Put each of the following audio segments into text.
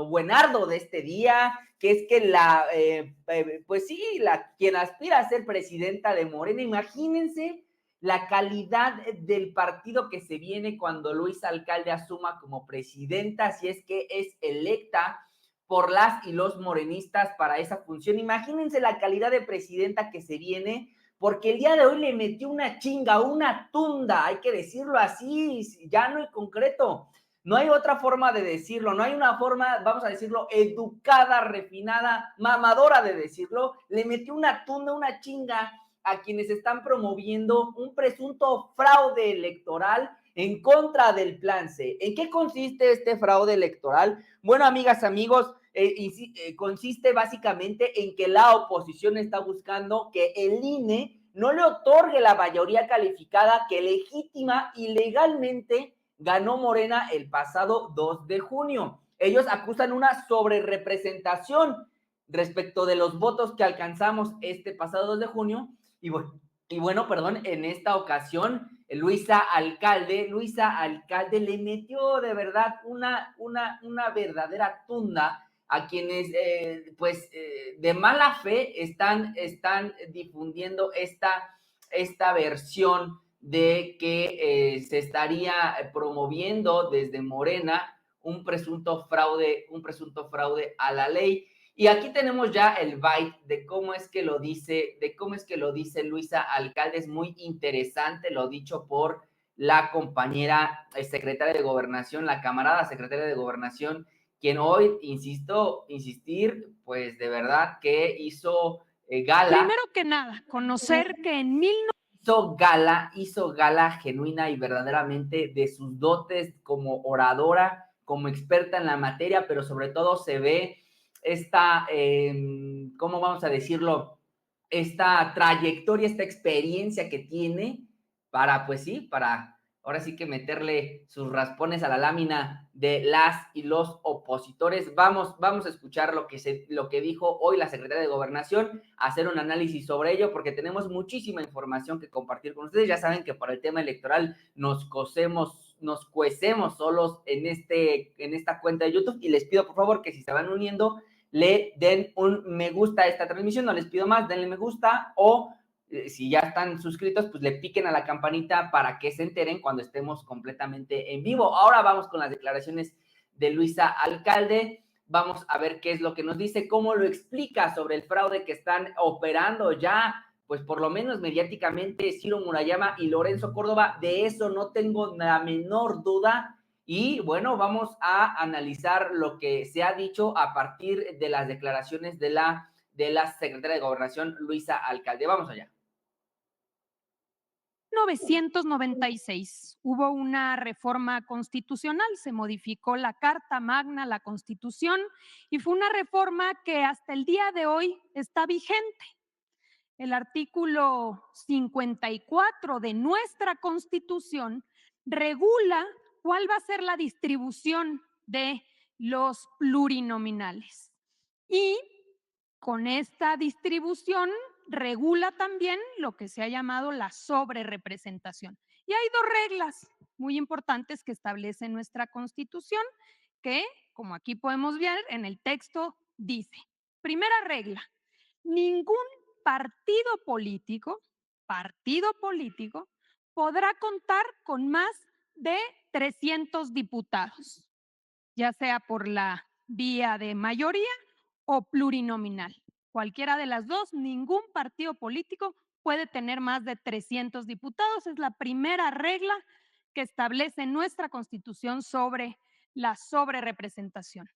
buenardo de este día, que es que pues sí, quien aspira a ser presidenta de Morena, imagínense la calidad del partido que se viene cuando Luisa Alcalde asuma como presidenta, si es que es electa por las y los morenistas para esa función. Imagínense la calidad de presidenta que se viene, porque el día de hoy le metió una chinga, una tunda, hay que decirlo así, ya no hay concreto. No hay otra forma de decirlo, no hay una forma, vamos a decirlo, educada, refinada, mamadora de decirlo. Le metió una tunda, una chinga a quienes están promoviendo un presunto fraude electoral en contra del Plan C. ¿En qué consiste este fraude electoral? Bueno, amigas, amigos, consiste básicamente en que la oposición está buscando que el INE no le otorgue la mayoría calificada que legítima y legalmente ganó Morena el pasado 2 de junio. Ellos acusan una sobrerepresentación respecto de los votos que alcanzamos este pasado 2 de junio. Perdón, en esta ocasión, Luisa Alcalde le metió de verdad una verdadera tunda a quienes, de mala fe están difundiendo esta versión de que se estaría promoviendo desde Morena un presunto fraude a la ley. Y aquí tenemos ya el byte de cómo es que lo dice, Luisa Alcalde. Es muy interesante lo dicho por la compañera secretaria de Gobernación, la camarada secretaria de Gobernación, quien hoy, insistir, pues de verdad que hizo gala. Primero que nada, conocer que en hizo gala genuina y verdaderamente de sus dotes como oradora, como experta en la materia, pero sobre todo se ve esta, ¿cómo vamos a decirlo? Esta trayectoria, esta experiencia que tiene para, pues sí, para ahora sí que meterle sus raspones a la lámina de las y los opositores. Vamos a escuchar lo que dijo hoy la secretaria de Gobernación, hacer un análisis sobre ello, porque tenemos muchísima información que compartir con ustedes. Ya saben que por el tema electoral nos cuecemos solos en esta cuenta de YouTube, y les pido por favor que si se van uniendo, le den un me gusta a esta transmisión. No les pido más, denle me gusta, o si ya están suscritos, pues le piquen a la campanita para que se enteren cuando estemos completamente en vivo. Ahora vamos con las declaraciones de Luisa Alcalde. Vamos a ver qué es lo que nos dice, cómo lo explica sobre el fraude que están operando ya, pues por lo menos mediáticamente, Ciro Murayama y Lorenzo Córdoba. De eso no tengo la menor duda. Y bueno, vamos a analizar lo que se ha dicho a partir de las declaraciones de la secretaria de Gobernación, Luisa Alcalde. Vamos allá. 1996 hubo una reforma constitucional, se modificó la Carta Magna, la Constitución, y fue una reforma que hasta el día de hoy está vigente. El artículo 54 de nuestra Constitución regula cuál va a ser la distribución de los plurinominales. Y con esta distribución regula también lo que se ha llamado la sobrerepresentación. Y hay dos reglas muy importantes que establece nuestra Constitución, que, como aquí podemos ver en el texto, dice: primera regla, ningún partido político podrá contar con más de 300 diputados, ya sea por la vía de mayoría o plurinominal. Cualquiera de las dos, ningún partido político puede tener más de 300 diputados. Es la primera regla que establece nuestra Constitución sobre la sobrerepresentación.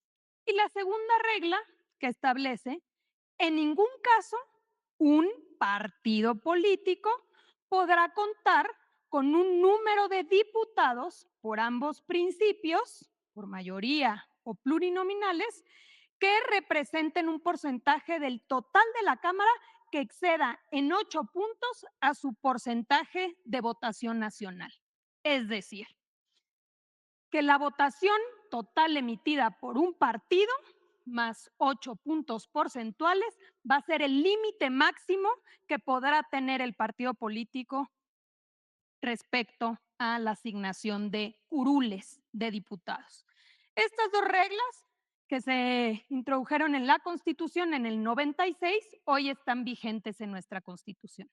Y la segunda regla que establece: en ningún caso un partido político podrá contar con un número de diputados por ambos principios, por mayoría o plurinominales, que representen un porcentaje del total de la Cámara que exceda en 8 puntos a su porcentaje de votación nacional. Es decir, que la votación total emitida por un partido más 8 puntos porcentuales va a ser el límite máximo que podrá tener el partido político respecto a la asignación de curules de diputados. Estas dos reglas que se introdujeron en la Constitución en el 96, hoy están vigentes en nuestra Constitución.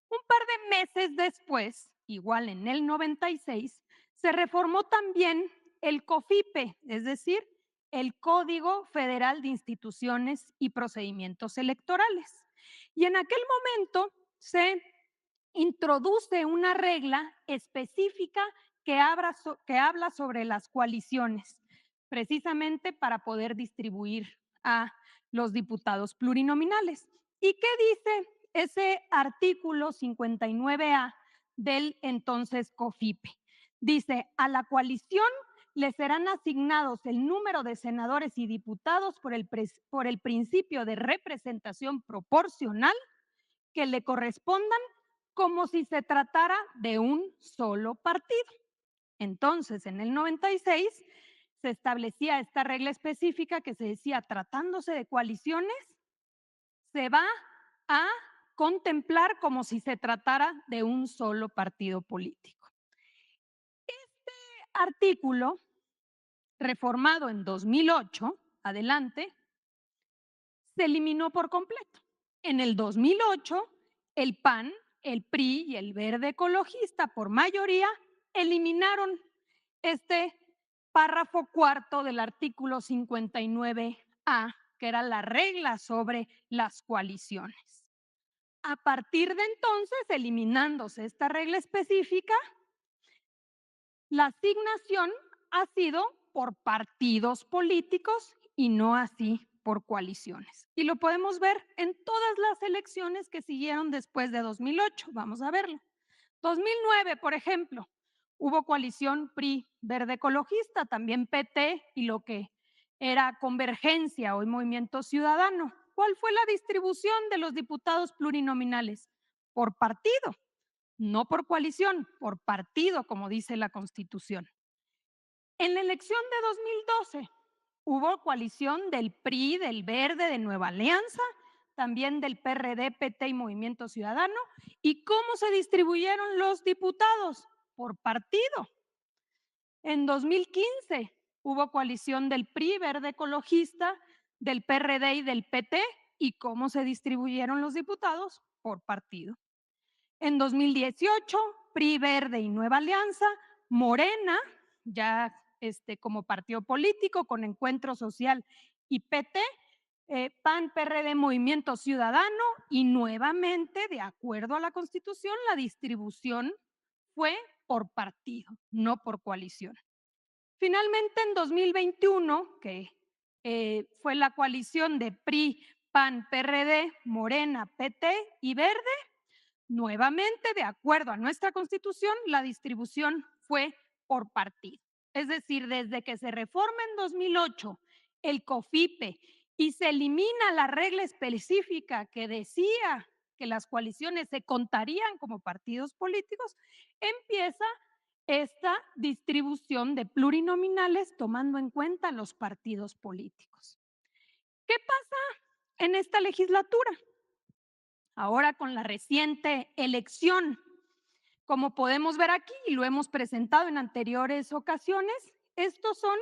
Un par de meses después, igual en el 96, se reformó también el COFIPE, es decir, el Código Federal de Instituciones y Procedimientos Electorales. Y en aquel momento se introduce una regla específica que habla sobre las coaliciones, precisamente para poder distribuir a los diputados plurinominales. ¿Y qué dice ese artículo 59A del entonces COFIPE? Dice, a la coalición le serán asignados el número de senadores y diputados por el principio de representación proporcional que le correspondan como si se tratara de un solo partido. Entonces, en el 96 se establecía esta regla específica que se decía, tratándose de coaliciones, se va a contemplar como si se tratara de un solo partido político. Este artículo, reformado en 2008, adelante, se eliminó por completo. En el 2008, el PAN, el PRI y el Verde Ecologista, por mayoría, eliminaron este párrafo cuarto del artículo 59A, que era la regla sobre las coaliciones. A partir de entonces, eliminándose esta regla específica, la asignación ha sido por partidos políticos y no así por coaliciones. Y lo podemos ver en todas las elecciones que siguieron después de 2008. Vamos a verlo. 2009, por ejemplo, hubo coalición PRI Verde Ecologista, también PT y lo que era Convergencia, hoy Movimiento Ciudadano. ¿Cuál fue la distribución de los diputados plurinominales? Por partido, no por coalición, por partido, como dice la Constitución. En la elección de 2012 hubo coalición del PRI, del Verde, de Nueva Alianza, también del PRD, PT y Movimiento Ciudadano. ¿Y cómo se distribuyeron los diputados? Por partido. En 2015 hubo coalición del PRI, Verde Ecologista, del PRD y del PT. ¿Y cómo se distribuyeron los diputados? Por partido. En 2018, PRI, Verde y Nueva Alianza, Morena, ya como partido político con Encuentro Social y PT, PAN, PRD, Movimiento Ciudadano y nuevamente, de acuerdo a la Constitución, la distribución fue por partido, no por coalición. Finalmente, en 2021, que fue la coalición de PRI, PAN, PRD, Morena, PT y Verde, nuevamente, de acuerdo a nuestra Constitución, la distribución fue por partido. Es decir, desde que se reforma en 2008 el COFIPE y se elimina la regla específica que decía que las coaliciones se contarían como partidos políticos, empieza esta distribución de plurinominales tomando en cuenta los partidos políticos. ¿Qué pasa en esta legislatura? Ahora con la reciente elección, como podemos ver aquí y lo hemos presentado en anteriores ocasiones, estos son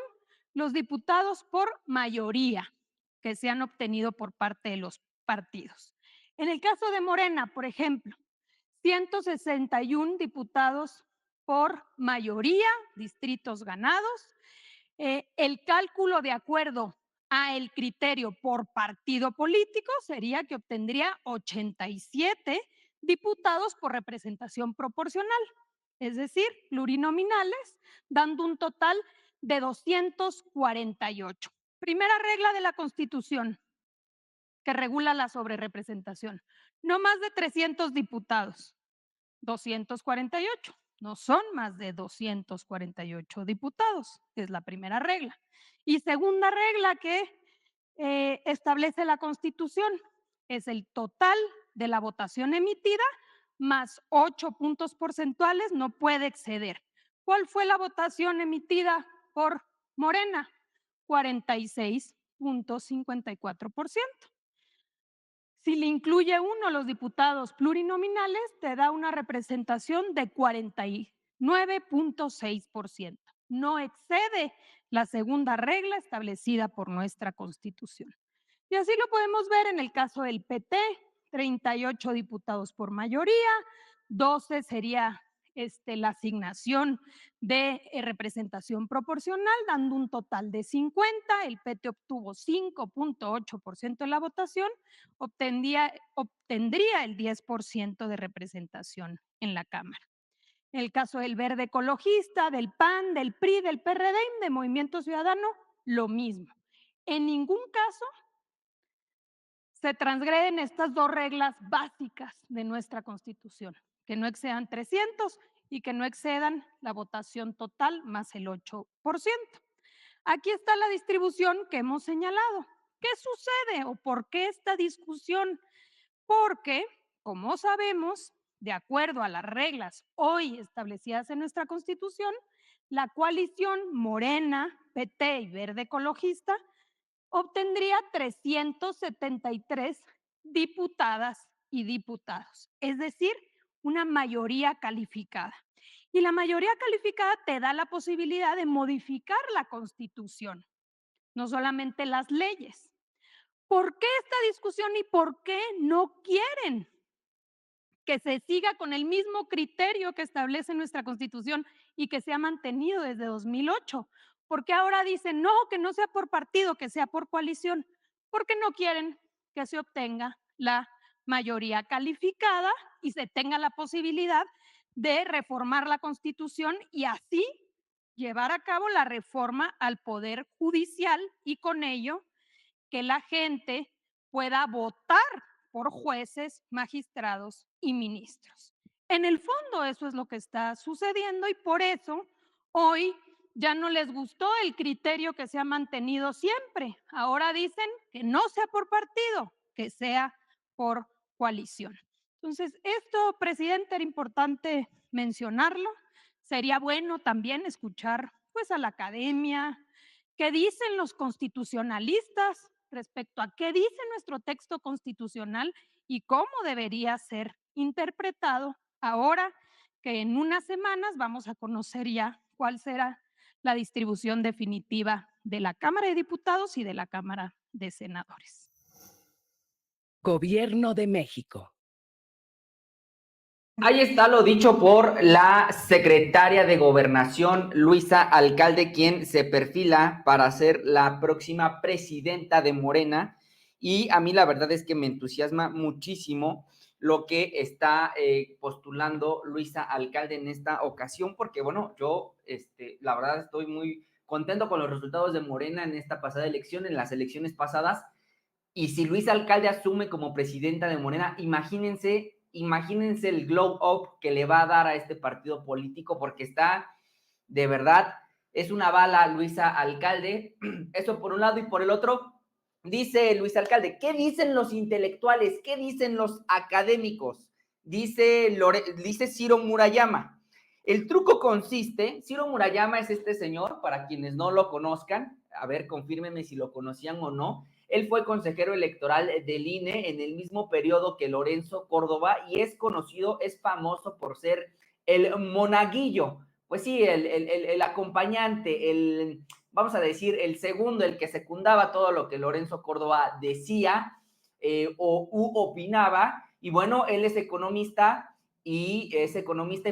los diputados por mayoría que se han obtenido por parte de los partidos. En el caso de Morena, por ejemplo, 161 diputados por mayoría, distritos ganados. El cálculo de acuerdo a el criterio por partido político sería que obtendría 87 diputados por representación proporcional, es decir, plurinominales, dando un total de 248. Primera regla de la Constitución que regula la sobrerepresentación: no más de 300 diputados. 248, no son más de 248 diputados, es la primera regla. Y segunda regla que establece la Constitución es el total de la votación emitida más 8 puntos porcentuales no puede exceder. ¿Cuál fue la votación emitida por Morena? 46.54%. Si le incluye uno los diputados plurinominales, te da una representación de 49.6%. No excede la segunda regla establecida por nuestra Constitución. Y así lo podemos ver en el caso del PT, 38 diputados por mayoría, 12 sería la asignación de representación proporcional, dando un total de 50. El PT obtuvo 5.8% de la votación, obtendría el 10% de representación en la Cámara. En el caso del Verde Ecologista, del PAN, del PRI, del PRD, de Movimiento Ciudadano, lo mismo. En ningún caso se transgreden estas dos reglas básicas de nuestra Constitución, que no excedan 300 y que no excedan la votación total más el 8%. Aquí está la distribución que hemos señalado. ¿Qué sucede o por qué esta discusión? Porque, como sabemos, de acuerdo a las reglas hoy establecidas en nuestra Constitución, la coalición Morena, PT y Verde Ecologista obtendría 373 diputadas y diputados, es decir, una mayoría calificada. Y la mayoría calificada te da la posibilidad de modificar la Constitución, no solamente las leyes. ¿Por qué esta discusión y por qué no quieren que se siga con el mismo criterio que establece nuestra Constitución y que se ha mantenido desde 2008? Porque ahora dicen, no, que no sea por partido, que sea por coalición, porque no quieren que se obtenga la mayoría calificada y se tenga la posibilidad de reformar la Constitución y así llevar a cabo la reforma al Poder Judicial y con ello que la gente pueda votar por jueces, magistrados y ministros. En el fondo eso es lo que está sucediendo y por eso hoy ya no les gustó el criterio que se ha mantenido siempre. Ahora dicen que no sea por partido, que sea por coalición. Entonces, esto, presidente, era importante mencionarlo. Sería bueno también escuchar pues a la academia, qué dicen los constitucionalistas respecto a qué dice nuestro texto constitucional y cómo debería ser interpretado ahora que en unas semanas vamos a conocer ya cuál será la distribución definitiva de la Cámara de Diputados y de la Cámara de Senadores. Gobierno de México. Ahí está lo dicho por la secretaria de Gobernación, Luisa Alcalde, quien se perfila para ser la próxima presidenta de Morena. Y a mí la verdad es que me entusiasma muchísimo lo que está postulando Luisa Alcalde en esta ocasión, porque bueno, yo la verdad estoy muy contento con los resultados de Morena en esta pasada elección, en las elecciones pasadas. Y si Luisa Alcalde asume como presidenta de Morena, imagínense el glow up que le va a dar a este partido político, porque está, de verdad, es una bala Luisa Alcalde. Eso por un lado, y por el otro, dice Luisa Alcalde, ¿qué dicen los intelectuales? ¿Qué dicen los académicos? Dice Ciro Murayama. El truco consiste, Ciro Murayama es este señor, para quienes no lo conozcan, a ver, confírmenme si lo conocían o no. Él fue consejero electoral del INE en el mismo periodo que Lorenzo Córdoba y es conocido, es famoso por ser el monaguillo, pues sí, el acompañante, vamos a decir, el segundo, el que secundaba todo lo que Lorenzo Córdoba decía o opinaba. Y bueno, él es economista y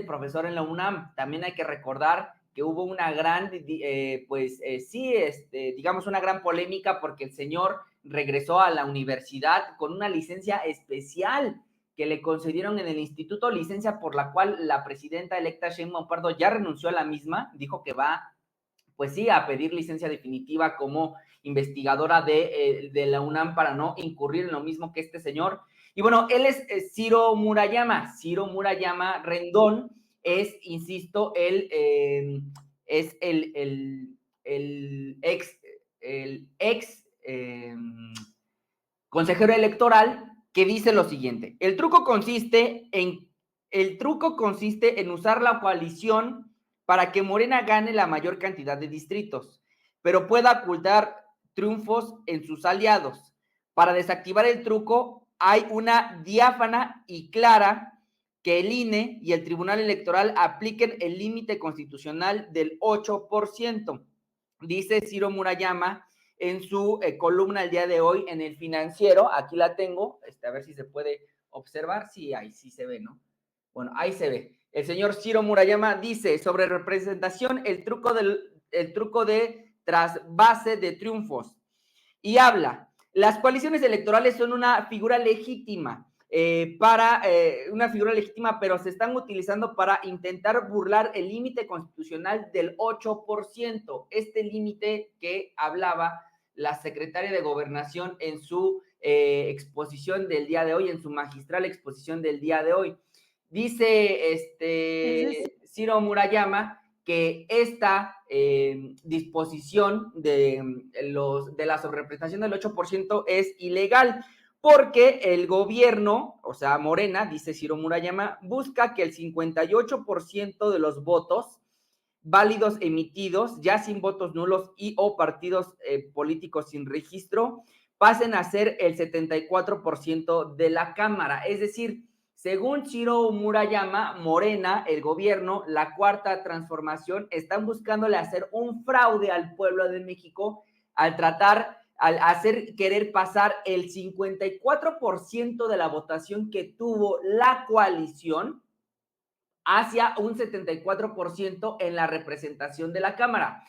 profesor en la UNAM. También hay que recordar que hubo una gran, digamos, una gran polémica porque el señor regresó a la universidad con una licencia especial que le concedieron en el instituto, licencia por la cual la presidenta electa Sheinbaum Pardo ya renunció a la misma, dijo que va, pues sí, a pedir licencia definitiva como investigadora de la UNAM para no incurrir en lo mismo que este señor. Y bueno, él es Ciro Murayama Rendón, es, insisto, es el ex consejero electoral que dice lo siguiente: el truco consiste en usar la coalición para que Morena gane la mayor cantidad de distritos, pero pueda ocultar triunfos en sus aliados. Para desactivar el truco hay una diáfana y clara que el INE y el Tribunal Electoral apliquen el límite constitucional del 8%. dice Ciro Murayama en su columna el día de hoy en El Financiero, aquí la tengo, a ver si se puede observar, sí, ahí sí se ve, ¿no? Bueno, ahí se ve. El señor Ciro Murayama dice sobre representación, el truco de trasvase de triunfos. Y habla, las coaliciones electorales son una figura legítima, una figura legítima, pero se están utilizando para intentar burlar el límite constitucional del 8%, este límite que hablaba la secretaria de Gobernación en su exposición del día de hoy, en su magistral exposición del día de hoy. Dice Ciro Murayama que esta disposición de la sobrerepresentación del 8% es ilegal porque el gobierno, o sea, Morena, dice Ciro Murayama, busca que el 58% de los votos válidos emitidos, ya sin votos nulos y o partidos políticos sin registro, pasen a ser el 74% de la Cámara. Es decir, según Ciro Murayama, Morena, el gobierno, la Cuarta Transformación, están buscándole hacer un fraude al pueblo de México al querer pasar el 54% de la votación que tuvo la coalición hacia un 74% en la representación de la Cámara.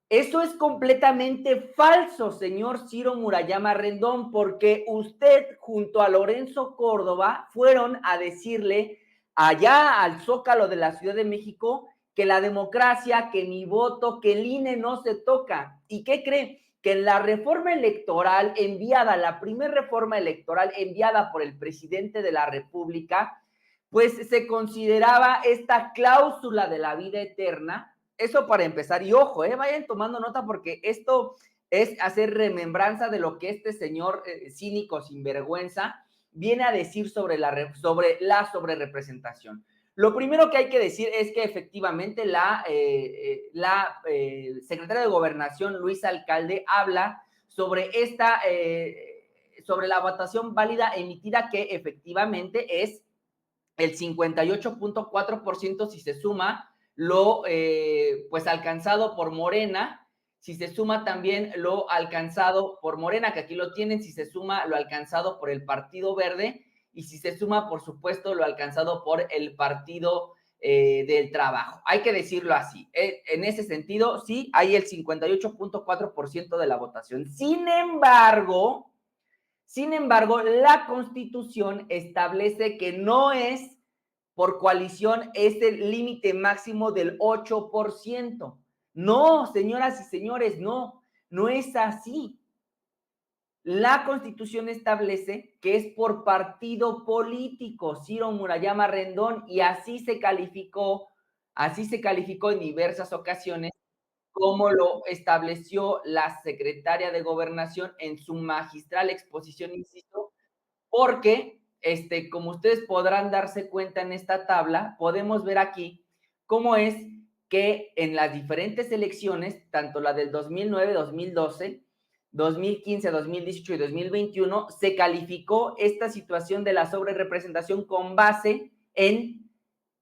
Eso es completamente falso, señor Ciro Murayama Rendón, porque usted junto a Lorenzo Córdoba fueron a decirle allá al Zócalo de la Ciudad de México que la democracia, que mi voto, que el INE no se toca. ¿Y qué cree? Que en la reforma electoral enviada, la primera reforma electoral enviada por el presidente de la República, pues se consideraba esta cláusula de la vida eterna. Eso para empezar, y ojo, vayan tomando nota porque esto es hacer remembranza de lo que este señor cínico sinvergüenza viene a decir sobre la sobrerepresentación. Lo primero que hay que decir es que efectivamente la secretaria de Gobernación, Luisa Alcalde, habla sobre sobre la votación válida emitida, que efectivamente es el 58.4% si se suma lo pues alcanzado por Morena, si se suma también lo alcanzado por Morena, que aquí lo tienen, si se suma lo alcanzado por el Partido Verde y si se suma, por supuesto, lo alcanzado por el Partido del Trabajo. Hay que decirlo así. En ese sentido, sí, hay el 58.4% de la votación. Sin embargo, la Constitución establece que no es por coalición este límite máximo del 8%. No, señoras y señores, no es así. La Constitución establece que es por partido político, Ciro Murayama Rendón, y así se calificó en diversas ocasiones, como lo estableció la secretaria de Gobernación en su magistral exposición, insisto, porque, como ustedes podrán darse cuenta en esta tabla, podemos ver aquí cómo es que en las diferentes elecciones, tanto la del 2009, 2012, 2015, 2018 y 2021, se calificó esta situación de la sobrerepresentación con base en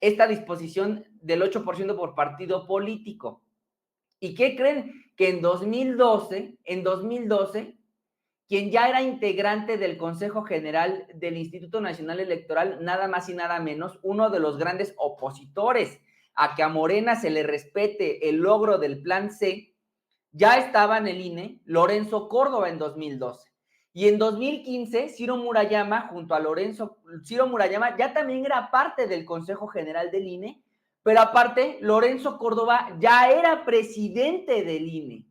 esta disposición del 8% por partido político. ¿Y qué creen? Que en 2012, quien ya era integrante del Consejo General del Instituto Nacional Electoral, nada más y nada menos, uno de los grandes opositores a que a Morena se le respete el logro del Plan C, ya estaba en el INE Lorenzo Córdoba en 2012. Y en 2015, Ciro Murayama, junto a Ciro Murayama ya también era parte del Consejo General del INE, pero aparte, Lorenzo Córdoba ya era presidente del INE.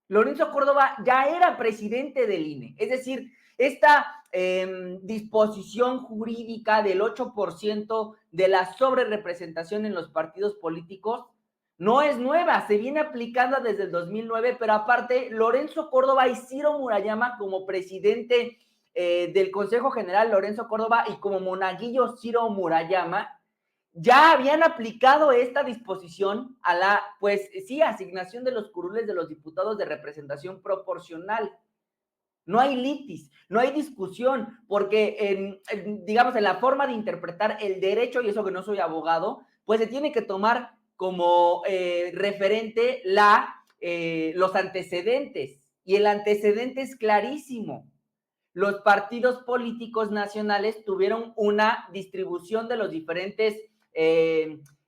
Lorenzo Córdoba ya era presidente del INE. Es decir, esta disposición jurídica del 8% de la sobrerepresentación en los partidos políticos no es nueva, se viene aplicando desde el 2009, pero aparte, Lorenzo Córdoba y Ciro Murayama como presidente del Consejo General, Lorenzo Córdoba, y como monaguillo Ciro Murayama, ya habían aplicado esta disposición a la, pues sí, asignación de los curules de los diputados de representación proporcional. No hay litis, no hay discusión, porque digamos, en la forma de interpretar el derecho, y eso que no soy abogado, pues se tiene que tomar como referente los antecedentes, y el antecedente es clarísimo. Los partidos políticos nacionales tuvieron una distribución de los diferentes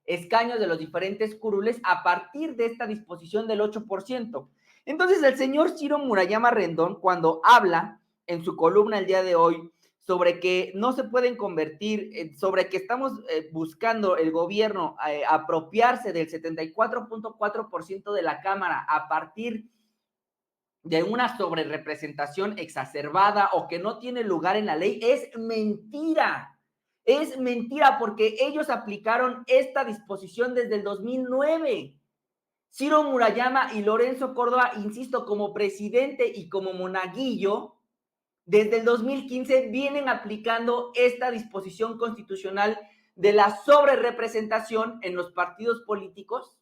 escaños, de los diferentes curules, a partir de esta disposición del 8%. Entonces, el señor Ciro Murayama Rendón, cuando habla en su columna el día de hoy sobre que no se pueden convertir, sobre que estamos buscando el gobierno apropiarse del 74.4% de la Cámara a partir de una sobrerepresentación exacerbada o que no tiene lugar en la ley, es mentira. Es mentira porque ellos aplicaron esta disposición desde el 2009. Ciro Murayama y Lorenzo Córdoba, insisto, como presidente y como monaguillo, desde el 2015 vienen aplicando esta disposición constitucional de la sobrerepresentación en los partidos políticos.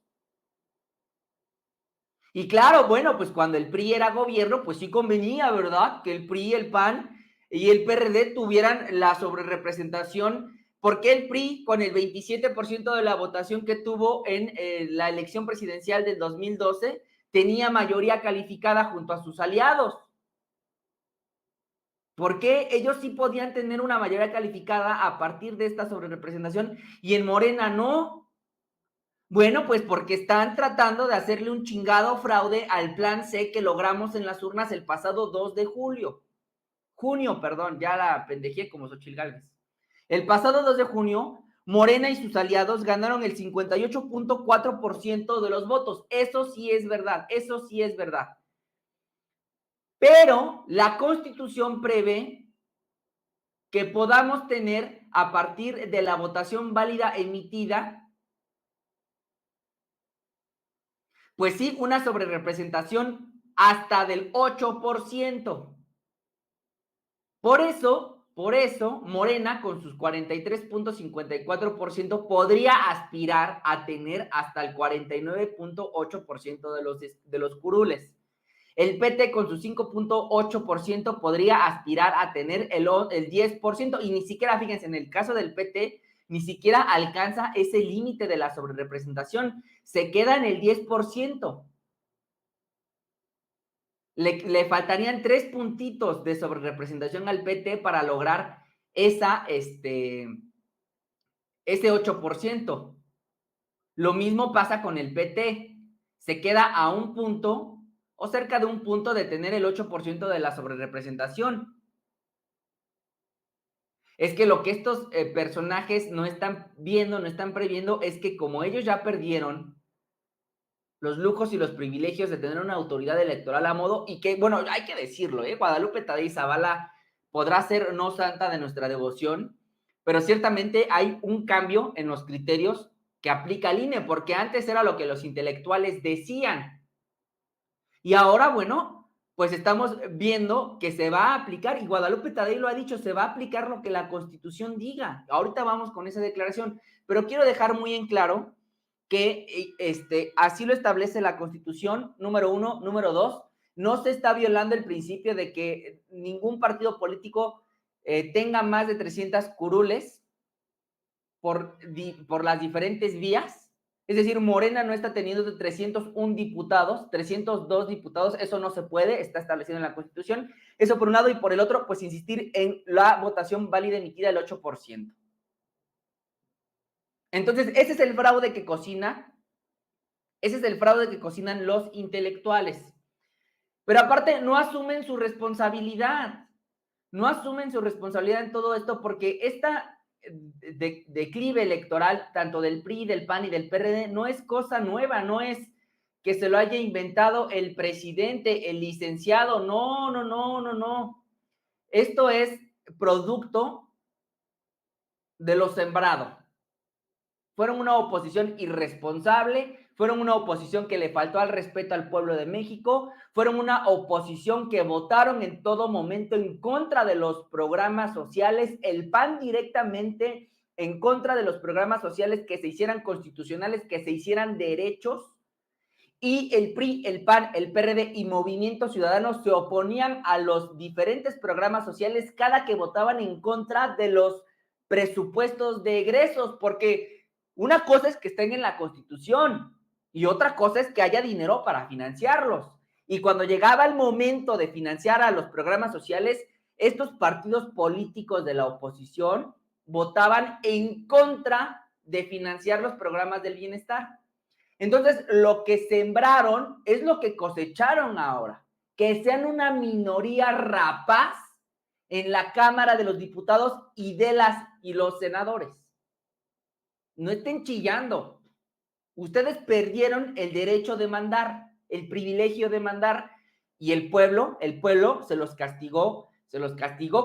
Y claro, bueno, pues cuando el PRI era gobierno, pues sí convenía, ¿verdad? Que el PRI, el PAN y el PRD tuvieran la sobrerepresentación, porque el PRI, con el 27% de la votación que tuvo en la elección presidencial del 2012, tenía mayoría calificada junto a sus aliados. ¿Por qué ellos sí podían tener una mayoría calificada a partir de esta sobrerepresentación y en Morena no? Bueno, pues porque están tratando de hacerle un chingado fraude al plan C que logramos en las urnas el pasado 2 de junio, perdón, ya la pendejé como Xochitl Gálvez. El pasado 2 de junio, Morena y sus aliados ganaron el 58.4% de los votos. Eso sí es verdad, eso sí es verdad. Pero la Constitución prevé que podamos tener, a partir de la votación válida emitida, pues sí, una sobrerepresentación hasta del 8%. Por eso, Morena, con sus 43.54%, podría aspirar a tener hasta el 49.8% de los curules. El PT, con su 5.8%, podría aspirar a tener el 10%, y ni siquiera, fíjense, en el caso del PT, ni siquiera alcanza ese límite de la sobrerepresentación, se queda en el 10%. Le faltarían 3 puntitos de sobrerepresentación al PT para lograr ese 8%. Lo mismo pasa con el PT. Se queda a un punto o cerca de un punto de tener el 8% de la sobrerepresentación. Es que lo que estos personajes no están viendo, no están previendo, es que como ellos ya perdieron los lujos y los privilegios de tener una autoridad electoral a modo, y que, bueno, hay que decirlo, Guadalupe Tadei Zavala podrá ser no santa de nuestra devoción, pero ciertamente hay un cambio en los criterios que aplica el INE, porque antes era lo que los intelectuales decían, y ahora, bueno, pues estamos viendo que se va a aplicar, y Guadalupe Tadei lo ha dicho, se va a aplicar lo que la Constitución diga. Ahorita vamos con esa declaración, pero quiero dejar muy en claro que así lo establece la Constitución, número 1. Número 2, no se está violando el principio de que ningún partido político tenga más de 300 curules por las diferentes vías. Es decir, Morena no está teniendo de 301 diputados, 302 diputados, eso no se puede, está establecido en la Constitución. Eso por un lado, y por el otro, pues insistir en la votación válida emitida del 8%. Entonces, ese es el fraude que cocinan los intelectuales. Pero aparte, no asumen su responsabilidad. No asumen su responsabilidad en todo esto, porque esta declive electoral, tanto del PRI, del PAN y del PRD, no es cosa nueva, no es que se lo haya inventado el presidente, el licenciado, no. Esto es producto de lo sembrado. Fueron una oposición irresponsable, fueron una oposición que le faltó al respeto al pueblo de México, fueron una oposición que votaron en todo momento en contra de los programas sociales, el PAN directamente en contra de los programas sociales que se hicieran constitucionales, que se hicieran derechos, y el PRI, el PAN, el PRD y Movimiento Ciudadano se oponían a los diferentes programas sociales cada que votaban en contra de los presupuestos de egresos, porque una cosa es que estén en la Constitución Y otra cosa es que haya dinero para financiarlos. Y cuando llegaba el momento de financiar a los programas sociales, estos partidos políticos de la oposición votaban en contra de financiar los programas del bienestar. Entonces, lo que sembraron es lo que cosecharon ahora, que sean una minoría rapaz en la Cámara de los Diputados y los senadores. No estén chillando. Ustedes perdieron el derecho de mandar, el privilegio de mandar, y el pueblo se los castigó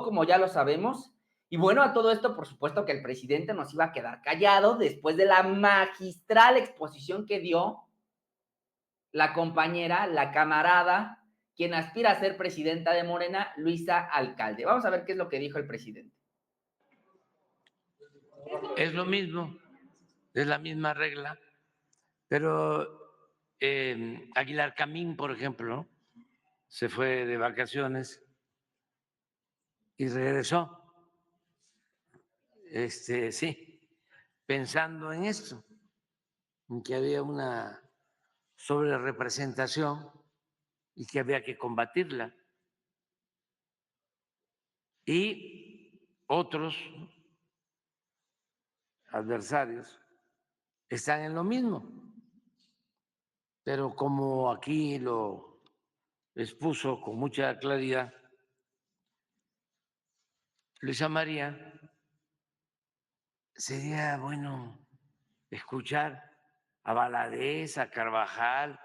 como ya lo sabemos. Y bueno, a todo esto, por supuesto que el presidente nos iba a quedar callado después de la magistral exposición que dio la compañera, la camarada, quien aspira a ser presidenta de Morena, Luisa Alcalde. Vamos a ver qué es lo que dijo el presidente. Es lo mismo, es la misma regla, pero Aguilar Camín, por ejemplo, se fue de vacaciones y regresó, sí, pensando en esto, en que había una sobrerepresentación y que había que combatirla. Y otros adversarios están en lo mismo, pero como aquí lo expuso con mucha claridad Luisa María, sería bueno escuchar a Valadez, a Carvajal,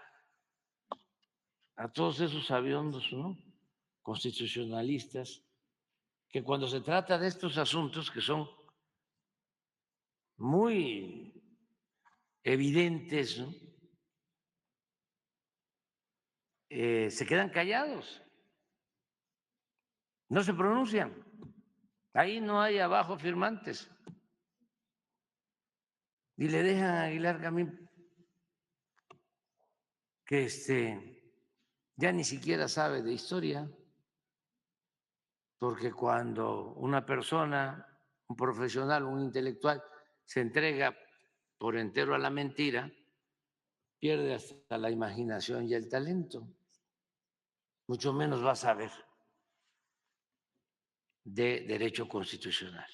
a todos esos sabiondos, ¿no?, constitucionalistas, que cuando se trata de estos asuntos que son muy evidentes, ¿no?, se quedan callados, no se pronuncian. Ahí no hay abajo firmantes. Y le dejan a Aguilar Camín que ya ni siquiera sabe de historia, porque cuando una persona, un profesional, un intelectual, se entrega por entero a la mentira, pierde hasta la imaginación y el talento. Mucho menos va a saber de derecho constitucional.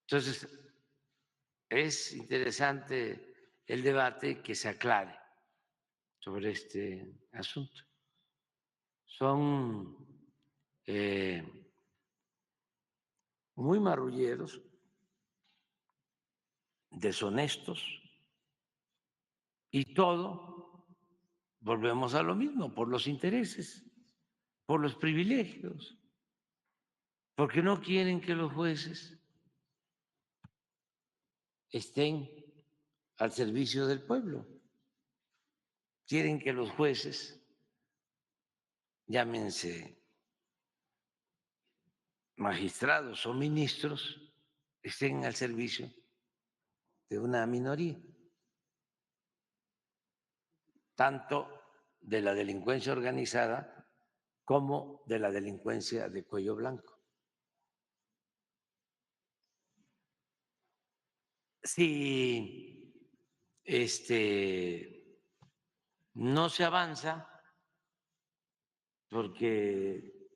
Entonces, es interesante el debate, que se aclare sobre este asunto. Son muy marrulleros, deshonestos, y todo, volvemos a lo mismo, por los intereses, por los privilegios, porque no quieren que los jueces estén al servicio del pueblo. Quieren que los jueces, llámense magistrados o ministros, estén al servicio de una minoría, tanto de la delincuencia organizada como de la delincuencia de cuello blanco. Si no se avanza porque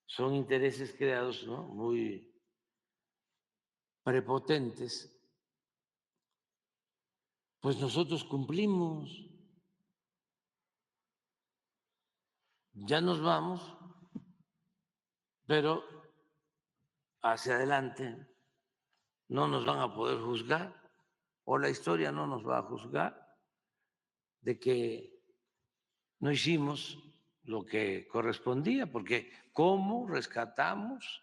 son intereses creados, ¿no?, muy prepotentes, pues nosotros cumplimos. Ya nos vamos, pero hacia adelante no nos van a poder juzgar, o la historia no nos va a juzgar, de que no hicimos lo que correspondía, porque ¿cómo rescatamos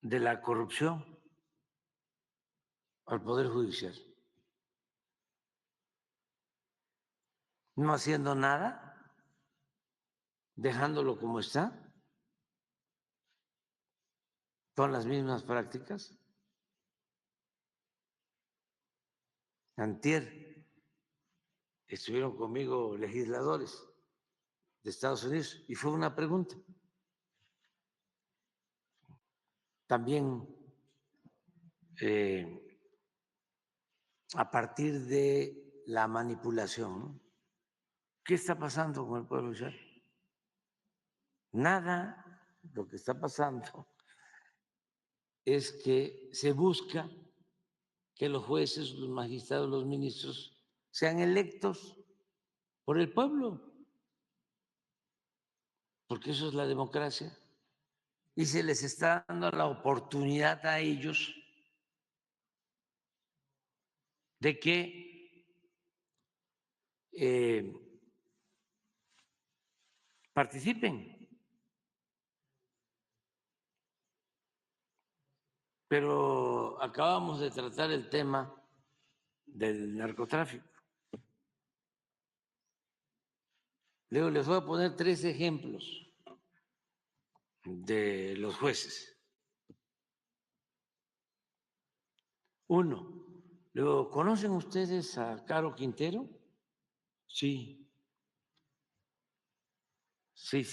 de la corrupción al Poder Judicial? No haciendo nada, dejándolo como está, con las mismas prácticas. Antier estuvieron conmigo legisladores de Estados Unidos y fue una pregunta. También a partir de la manipulación, ¿no? ¿Qué está pasando con el Poder Judicial? Nada. Lo que está pasando es que se busca que los jueces, los magistrados, los ministros sean electos por el pueblo, porque eso es la democracia. Y se les está dando la oportunidad a ellos de que participen. Pero acabamos de tratar el tema del narcotráfico. Luego les voy a poner 3 ejemplos de los jueces. Uno, luego, ¿conocen ustedes a Caro Quintero? Sí. Sí.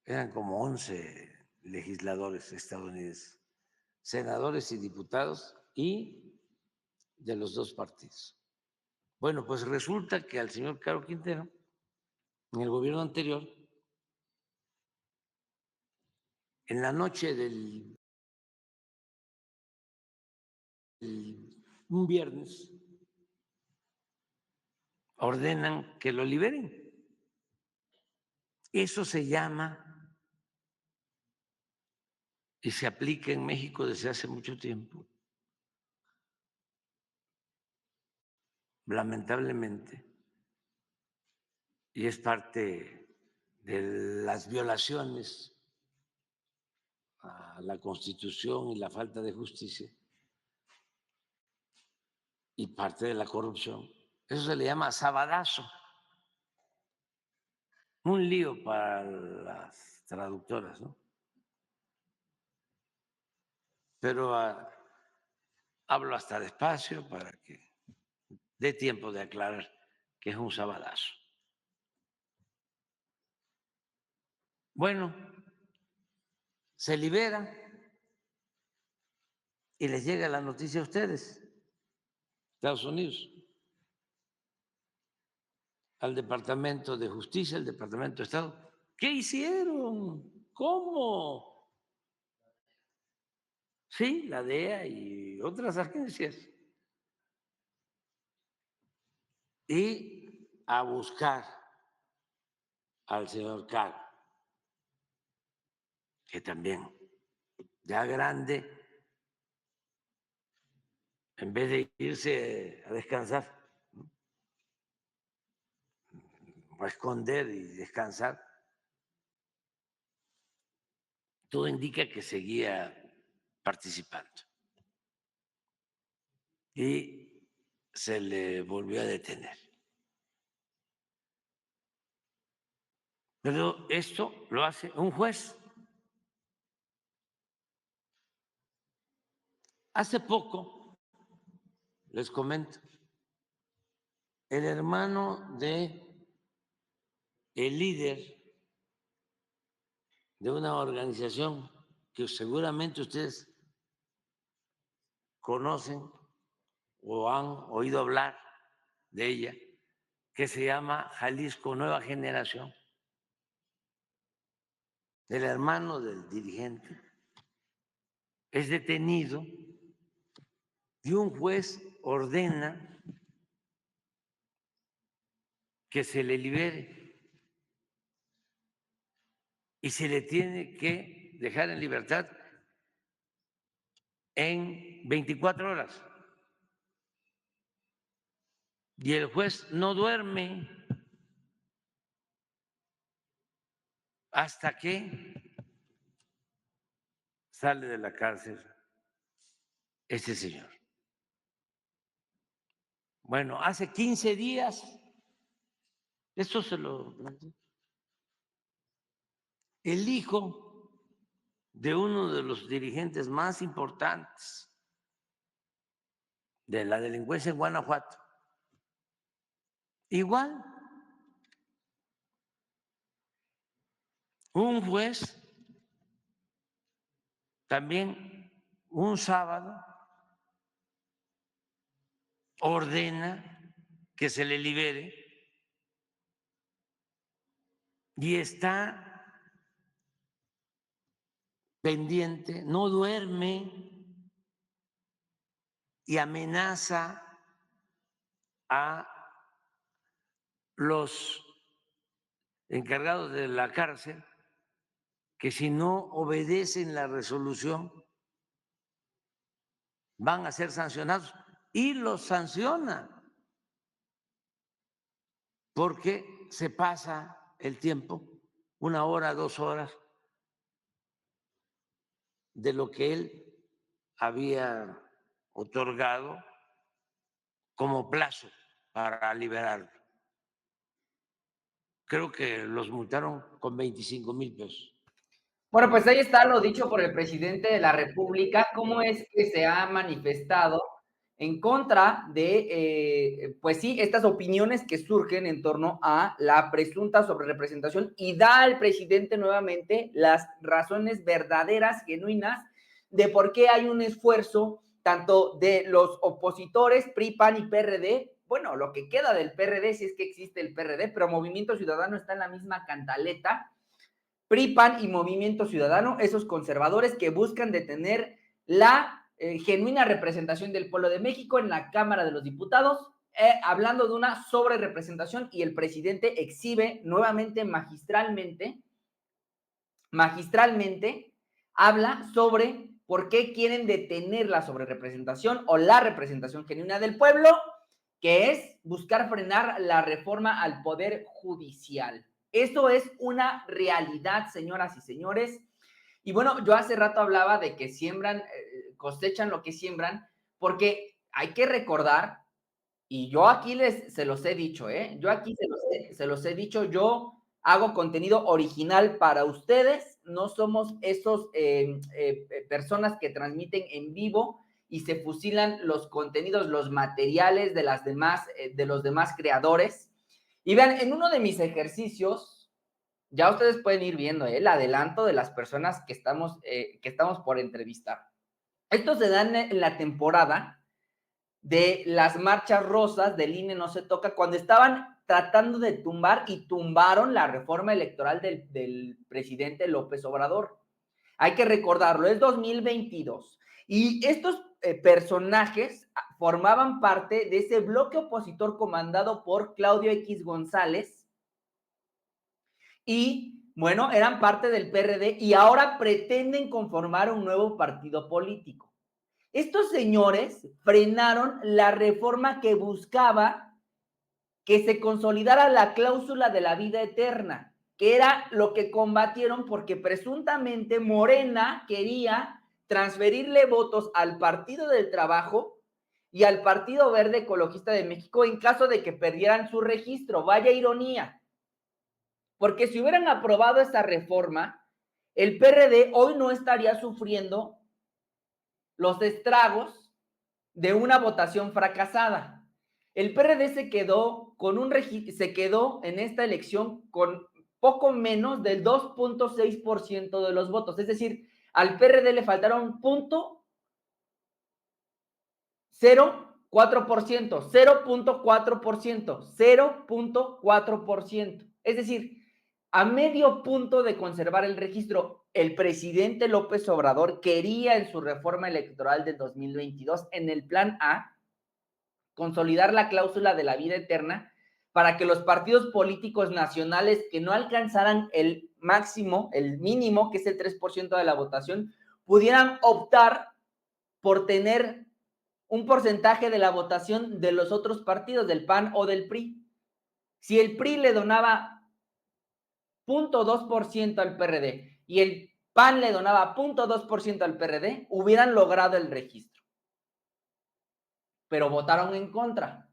Eran como 11 legisladores estadounidenses, senadores y diputados y de los 2 partidos. Bueno, pues resulta que al señor Caro Quintero, en el gobierno anterior, en la noche del un viernes, ordenan que lo liberen. Eso se llama, y se aplica en México desde hace mucho tiempo, lamentablemente, y es parte de las violaciones a la Constitución y la falta de justicia, y parte de la corrupción. Eso se le llama sabadazo. Un lío para las traductoras, ¿no? Pero hablo hasta despacio para que dé tiempo de aclarar que es un sabadazo. Bueno, se libera y les llega la noticia a ustedes, Estados Unidos, al Departamento de Justicia, al Departamento de Estado. ¿Qué hicieron? ¿Cómo? Sí, la DEA y otras agencias. Y a buscar al señor Caro, que también, ya grande, en vez de irse a descansar, ¿no?, a esconder y descansar, todo indica que seguía participando. Y se le volvió a detener. Pero esto lo hace un juez. Hace poco, les comento, el hermano de el líder de una organización que seguramente ustedes conocen o han oído hablar de ella, que se llama Jalisco Nueva Generación, el hermano del dirigente, es detenido y un juez ordena que se le libere y se le tiene que dejar en libertad en 24 horas. Y el juez no duerme hasta que sale de la cárcel este señor. Bueno, hace 15 días, esto se lo planteé, el hijo de uno de los dirigentes más importantes de la delincuencia en Guanajuato, igual, un juez también un sábado ordena que se le libere y está pendiente, no duerme y amenaza a los encargados de la cárcel que si no obedecen la resolución van a ser sancionados y los sanciona porque se pasa el tiempo, 1 hora, 2 horas de lo que él había otorgado como plazo para liberarlo. Creo que los multaron con 25,000 pesos. Bueno, pues ahí está lo dicho por el presidente de la República, cómo es que se ha manifestado en contra de, pues sí, estas opiniones que surgen en torno a la presunta sobrerepresentación y da al presidente nuevamente las razones verdaderas, genuinas, de por qué hay un esfuerzo tanto de los opositores, PRI, PAN y PRD, bueno, lo que queda del PRD, si es que existe el PRD, pero Movimiento Ciudadano está en la misma cantaleta, PRI, PAN y Movimiento Ciudadano, esos conservadores que buscan detener la genuina representación del pueblo de México en la Cámara de los Diputados, hablando de una sobrerepresentación, y el presidente exhibe nuevamente magistralmente, habla sobre por qué quieren detener la sobrerepresentación o la representación genuina del pueblo, que es buscar frenar la reforma al poder judicial. Esto es una realidad, señoras y señores. Y bueno, yo hace rato hablaba de que siembran, cosechan lo que siembran, porque hay que recordar, y yo aquí se los he dicho, yo aquí se los he dicho, yo hago contenido original para ustedes, no somos esos personas que transmiten en vivo y se fusilan los contenidos, los materiales de los demás creadores. Y vean, en uno de mis ejercicios, ya ustedes pueden ir viendo el adelanto de las personas que estamos por entrevistar. Esto se da en la temporada de las marchas rosas del INE no se toca, cuando estaban tratando de tumbar y tumbaron la reforma electoral del presidente López Obrador. Hay que recordarlo, es 2022. Y estos personajes formaban parte de ese bloque opositor comandado por Claudio X González y, bueno, eran parte del PRD y ahora pretenden conformar un nuevo partido político. Estos señores frenaron la reforma que buscaba que se consolidara la cláusula de la vida eterna, que era lo que combatieron porque presuntamente Morena quería transferirle votos al Partido del Trabajo y al Partido Verde Ecologista de México en caso de que perdieran su registro. Vaya ironía. Porque si hubieran aprobado esta reforma, el PRD hoy no estaría sufriendo los estragos de una votación fracasada. El PRD se quedó en esta elección con poco menos del 2.6% de los votos. Es decir, al PRD le faltaron 0.04%, 0.4%. Es decir, a medio punto de conservar el registro, el presidente López Obrador quería en su reforma electoral de 2022, en el plan A, consolidar la cláusula de la vida eterna para que los partidos políticos nacionales que no alcanzaran el máximo, el mínimo, que es el 3% de la votación, pudieran optar por tener un porcentaje de la votación de los otros partidos, del PAN o del PRI. Si el PRI le donaba 0.2% al PRD y el PAN le donaba 0.2% al PRD, hubieran logrado el registro. Pero votaron en contra.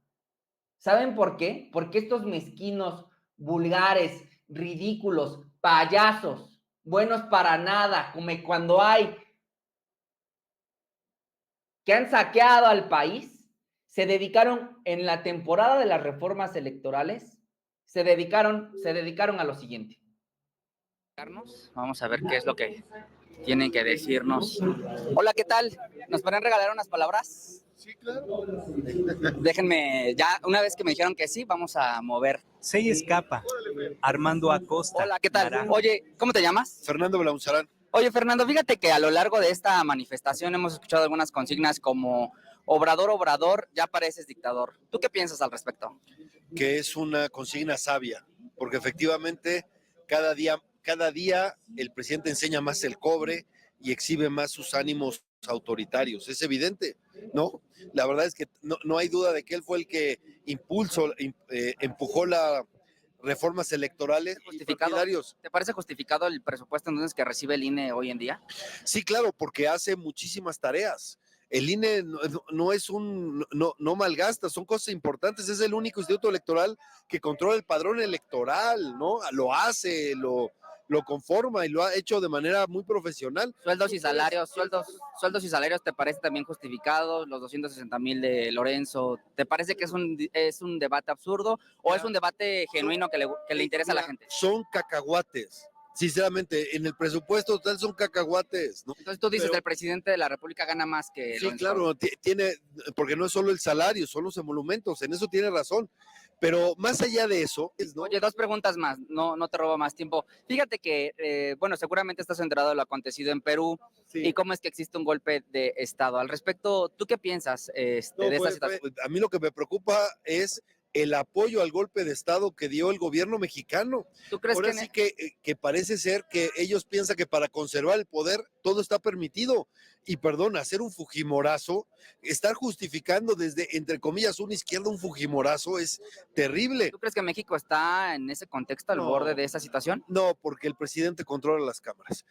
¿Saben por qué? Porque estos mezquinos, vulgares, ridículos, payasos, buenos para nada, como cuando hay, que han saqueado al país, se dedicaron en la temporada de las reformas electorales, se dedicaron a lo siguiente. Vamos a ver qué es lo que tienen que decirnos. Hola, ¿qué tal? ¿Nos pueden regalar unas palabras? Sí, claro. Déjenme, ya una vez que me dijeron que sí, vamos a mover. Se escapa. Armando Acosta. Hola, ¿qué tal? Naranjo. Oye, ¿cómo te llamas? Fernando Belaunzarán. Oye, Fernando, fíjate que a lo largo de esta manifestación hemos escuchado algunas consignas como Obrador, Obrador, ya pareces dictador. ¿Tú qué piensas al respecto? Que es una consigna sabia, porque efectivamente cada día el presidente enseña más el cobre y exhibe más sus ánimos autoritarios. Es evidente, ¿no? La verdad es que no hay duda de que él fue el que empujó las reformas electorales y partidarios. ¿Te parece justificado el presupuesto entonces que recibe el INE hoy en día? Sí, claro, porque hace muchísimas tareas. El INE no malgasta, son cosas importantes, es el único instituto electoral que controla el padrón electoral, ¿no? Lo hace, lo conforma y lo ha hecho de manera muy profesional. Sueldos y salarios, sueldos y salarios, ¿te parece también justificados? Los 260,000 de Lorenzo, ¿te parece que es un debate absurdo o es un debate genuino que le interesa a la gente? Son cacahuates. Sinceramente, en el presupuesto total son cacahuates, ¿no? Entonces tú dices que el presidente de la República gana más que Sí, Lorenzo. claro, tiene, porque no es solo el salario, son los emolumentos, en eso tiene razón. Pero más allá de eso, ¿no? Oye, dos preguntas más, no te robo más tiempo. Fíjate que, bueno, seguramente estás enterado de lo acontecido en Perú y cómo es que existe un golpe de Estado. Al respecto, ¿tú qué piensas de esta situación? A mí lo que me preocupa es el apoyo al golpe de Estado que dio el gobierno mexicano. ¿Tú crees Ahora sí que parece ser que ellos piensan que para conservar el poder todo está permitido. Y perdón, hacer un fujimorazo, estar justificando desde, entre comillas, una izquierda un fujimorazo es terrible. ¿Tú crees que México está en ese contexto al borde de esa situación? No, porque el presidente controla las cámaras.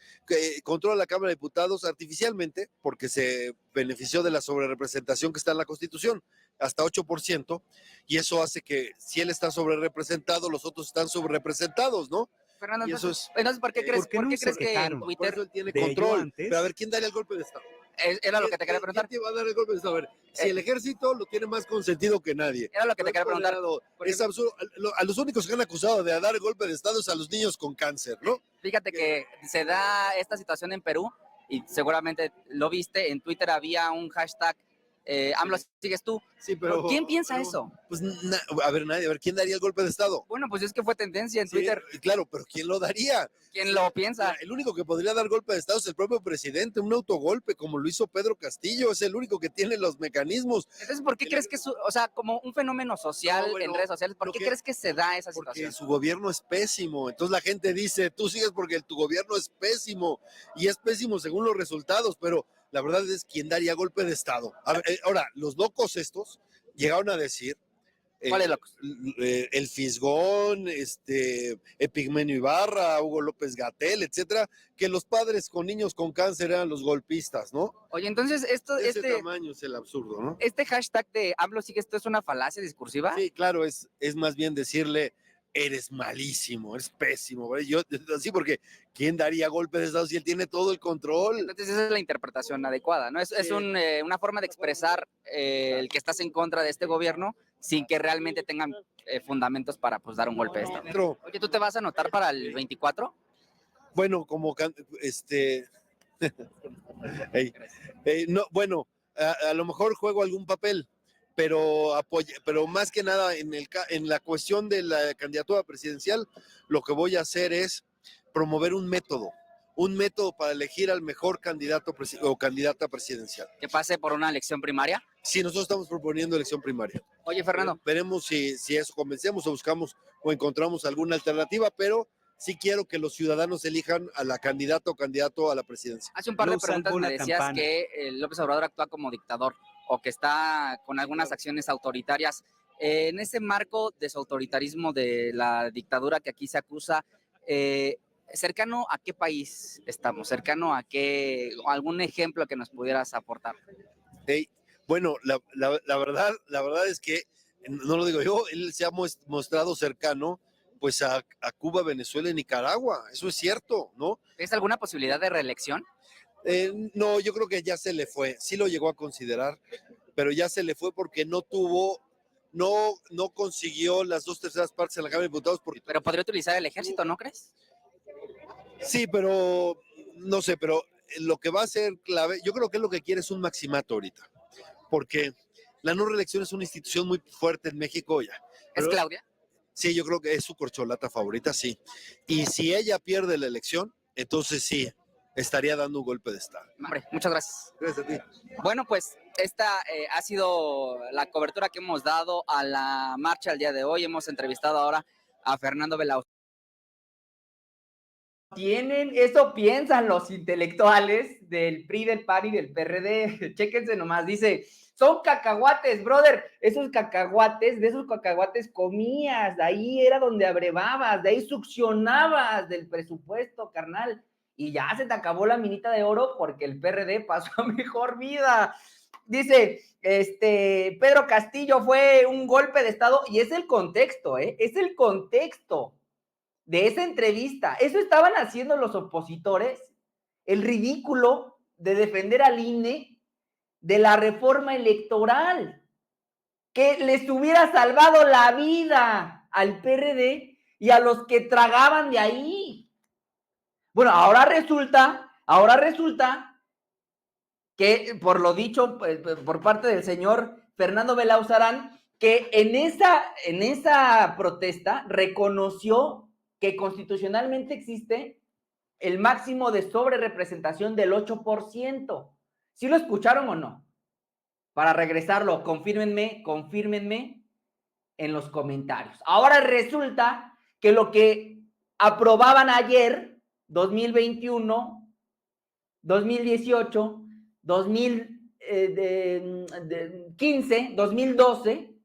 Controla la Cámara de Diputados artificialmente porque se benefició de la sobrerepresentación que está en la Constitución, hasta 8%, y eso hace que si él está sobrerepresentado, los otros están sobrerepresentados, ¿no? Fernando, Y entonces, ¿por qué crees, que en Twitter... Por eso él tiene control. Pero a ver, ¿quién daría el golpe de Estado? Era lo que te quería preguntar. ¿Quién te va a dar el golpe de Estado? A ver, si el ejército lo tiene más consentido que nadie. Era lo que te quería preguntar. Es absurdo. A los únicos que han acusado de dar el golpe de Estado es a los niños con cáncer, ¿no? Fíjate que se da esta situación en Perú y seguramente lo viste, en Twitter había un hashtag AMLO sigues tú. Sí, pero ¿Quién piensa eso? Pues a ver, nadie. A ver, ¿quién daría el golpe de Estado? Bueno, pues es que fue tendencia en Twitter. Claro, pero ¿quién lo daría? ¿Quién lo piensa? Mira, el único que podría dar golpe de Estado es el propio presidente, un autogolpe como lo hizo Pedro Castillo, es el único que tiene los mecanismos. Entonces, ¿por qué crees que o sea, como un fenómeno social en redes sociales, ¿por qué crees que se da esa situación? Porque su gobierno es pésimo, entonces la gente dice, tú sigues porque tu gobierno es pésimo, y es pésimo según los resultados, pero la verdad es quién daría golpe de Estado. Ahora, los locos estos llegaron a decir, ¿cuáles locos? El Fisgón, Epigmenio Ibarra, Hugo López Gatell, etcétera, que los padres con niños con cáncer eran los golpistas, ¿no? Oye, entonces ese tamaño es el absurdo, ¿no? Este hashtag de AMLO sigue esto es una falacia discursiva. Sí, claro, es más bien decirle eres malísimo, eres pésimo. Yo así porque ¿quién daría golpe de Estado si él tiene todo el control? Entonces esa es la interpretación adecuada, ¿no? Es una forma de expresar el que estás en contra de este gobierno sin que realmente tengan fundamentos para pues dar un golpe de Estado. Oye, ¿tú te vas a anotar para el 24? Bueno, como no, bueno, a lo mejor juego algún papel, pero más que nada en la cuestión de la candidatura presidencial, lo que voy a hacer es promover un método para elegir al mejor candidato o candidata presidencial. ¿Que pase por una elección primaria? Sí, nosotros estamos proponiendo elección primaria. Oye, Fernando. Veremos si eso convencemos o buscamos o encontramos alguna alternativa, pero sí quiero que los ciudadanos elijan a la candidata o candidato a la presidencia. Hace un par de preguntas me decías que López Obrador actúa como dictador o que está con algunas acciones autoritarias. En ese marco de su autoritarismo, de la dictadura que aquí se acusa, ¿cercano a qué país estamos? ¿Cercano a qué? ¿Algún ejemplo que nos pudieras aportar? Bueno, la verdad es que, no lo digo yo, él se ha mostrado cercano pues a Cuba, Venezuela y Nicaragua, eso es cierto, ¿no? ¿Es alguna posibilidad de reelección? No, yo creo que ya se le fue, sí lo llegó a considerar, pero ya se le fue porque no consiguió las 2/3 partes en la Cámara de Diputados. Pero podría utilizar el ejército, ¿no crees? Sí, pero no sé, pero lo que va a ser clave, yo creo que lo que quiere es un maximato ahorita, porque la no reelección es una institución muy fuerte en México ya. ¿Es Claudia? Sí, yo creo que es su corcholata favorita, sí. Y si ella pierde la elección, entonces sí, estaría dando un golpe de estado. Hombre, muchas gracias. Gracias a ti. Bueno, pues esta ha sido la cobertura que hemos dado a la marcha el día de hoy. Hemos entrevistado ahora a Fernando Belauzarán. Eso piensan los intelectuales del PRI, del PAN y del PRD. Chéquense nomás, dice, son cacahuates, brother. De esos cacahuates comías, de ahí era donde abrevabas, de ahí succionabas del presupuesto, carnal. Y ya se te acabó la minita de oro porque el PRD pasó a mejor vida. Dice, Pedro Castillo fue un golpe de estado, y es el contexto, es el contexto de esa entrevista. Eso estaban haciendo los opositores, el ridículo de defender al INE de la reforma electoral, que les hubiera salvado la vida al PRD y a los que tragaban de ahí. Bueno, ahora resulta que, por lo dicho por parte del señor Fernando Belauzarán, que en esa protesta reconoció que constitucionalmente existe el máximo de sobrerepresentación del 8%. ¿Sí lo escucharon o no? Para regresarlo, confírmenme en los comentarios. Ahora resulta que lo que aprobaban ayer, 2021, 2018, 2015, 2012,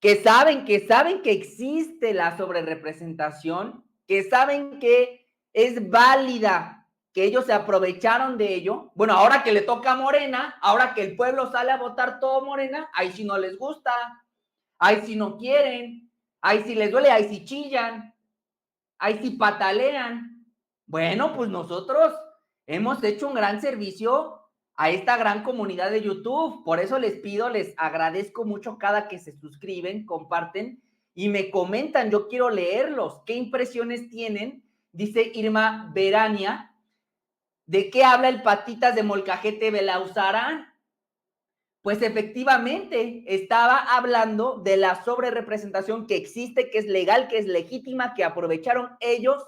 que saben que existe la sobrerepresentación, que saben que es válida, que ellos se aprovecharon de ello. Bueno, ahora que le toca a Morena, ahora que el pueblo sale a votar todo Morena, ahí sí no les gusta, ahí sí no quieren, ahí sí les duele, ahí sí chillan, ahí sí patalean. Bueno, pues nosotros hemos hecho un gran servicio a esta gran comunidad de YouTube. Por eso les agradezco mucho cada que se suscriben, comparten y me comentan. Yo quiero leerlos. ¿Qué impresiones tienen? Dice Irma Verania. ¿De qué habla el patitas de molcajete Belauzarán? Pues efectivamente estaba hablando de la sobrerepresentación que existe, que es legal, que es legítima, que aprovecharon ellos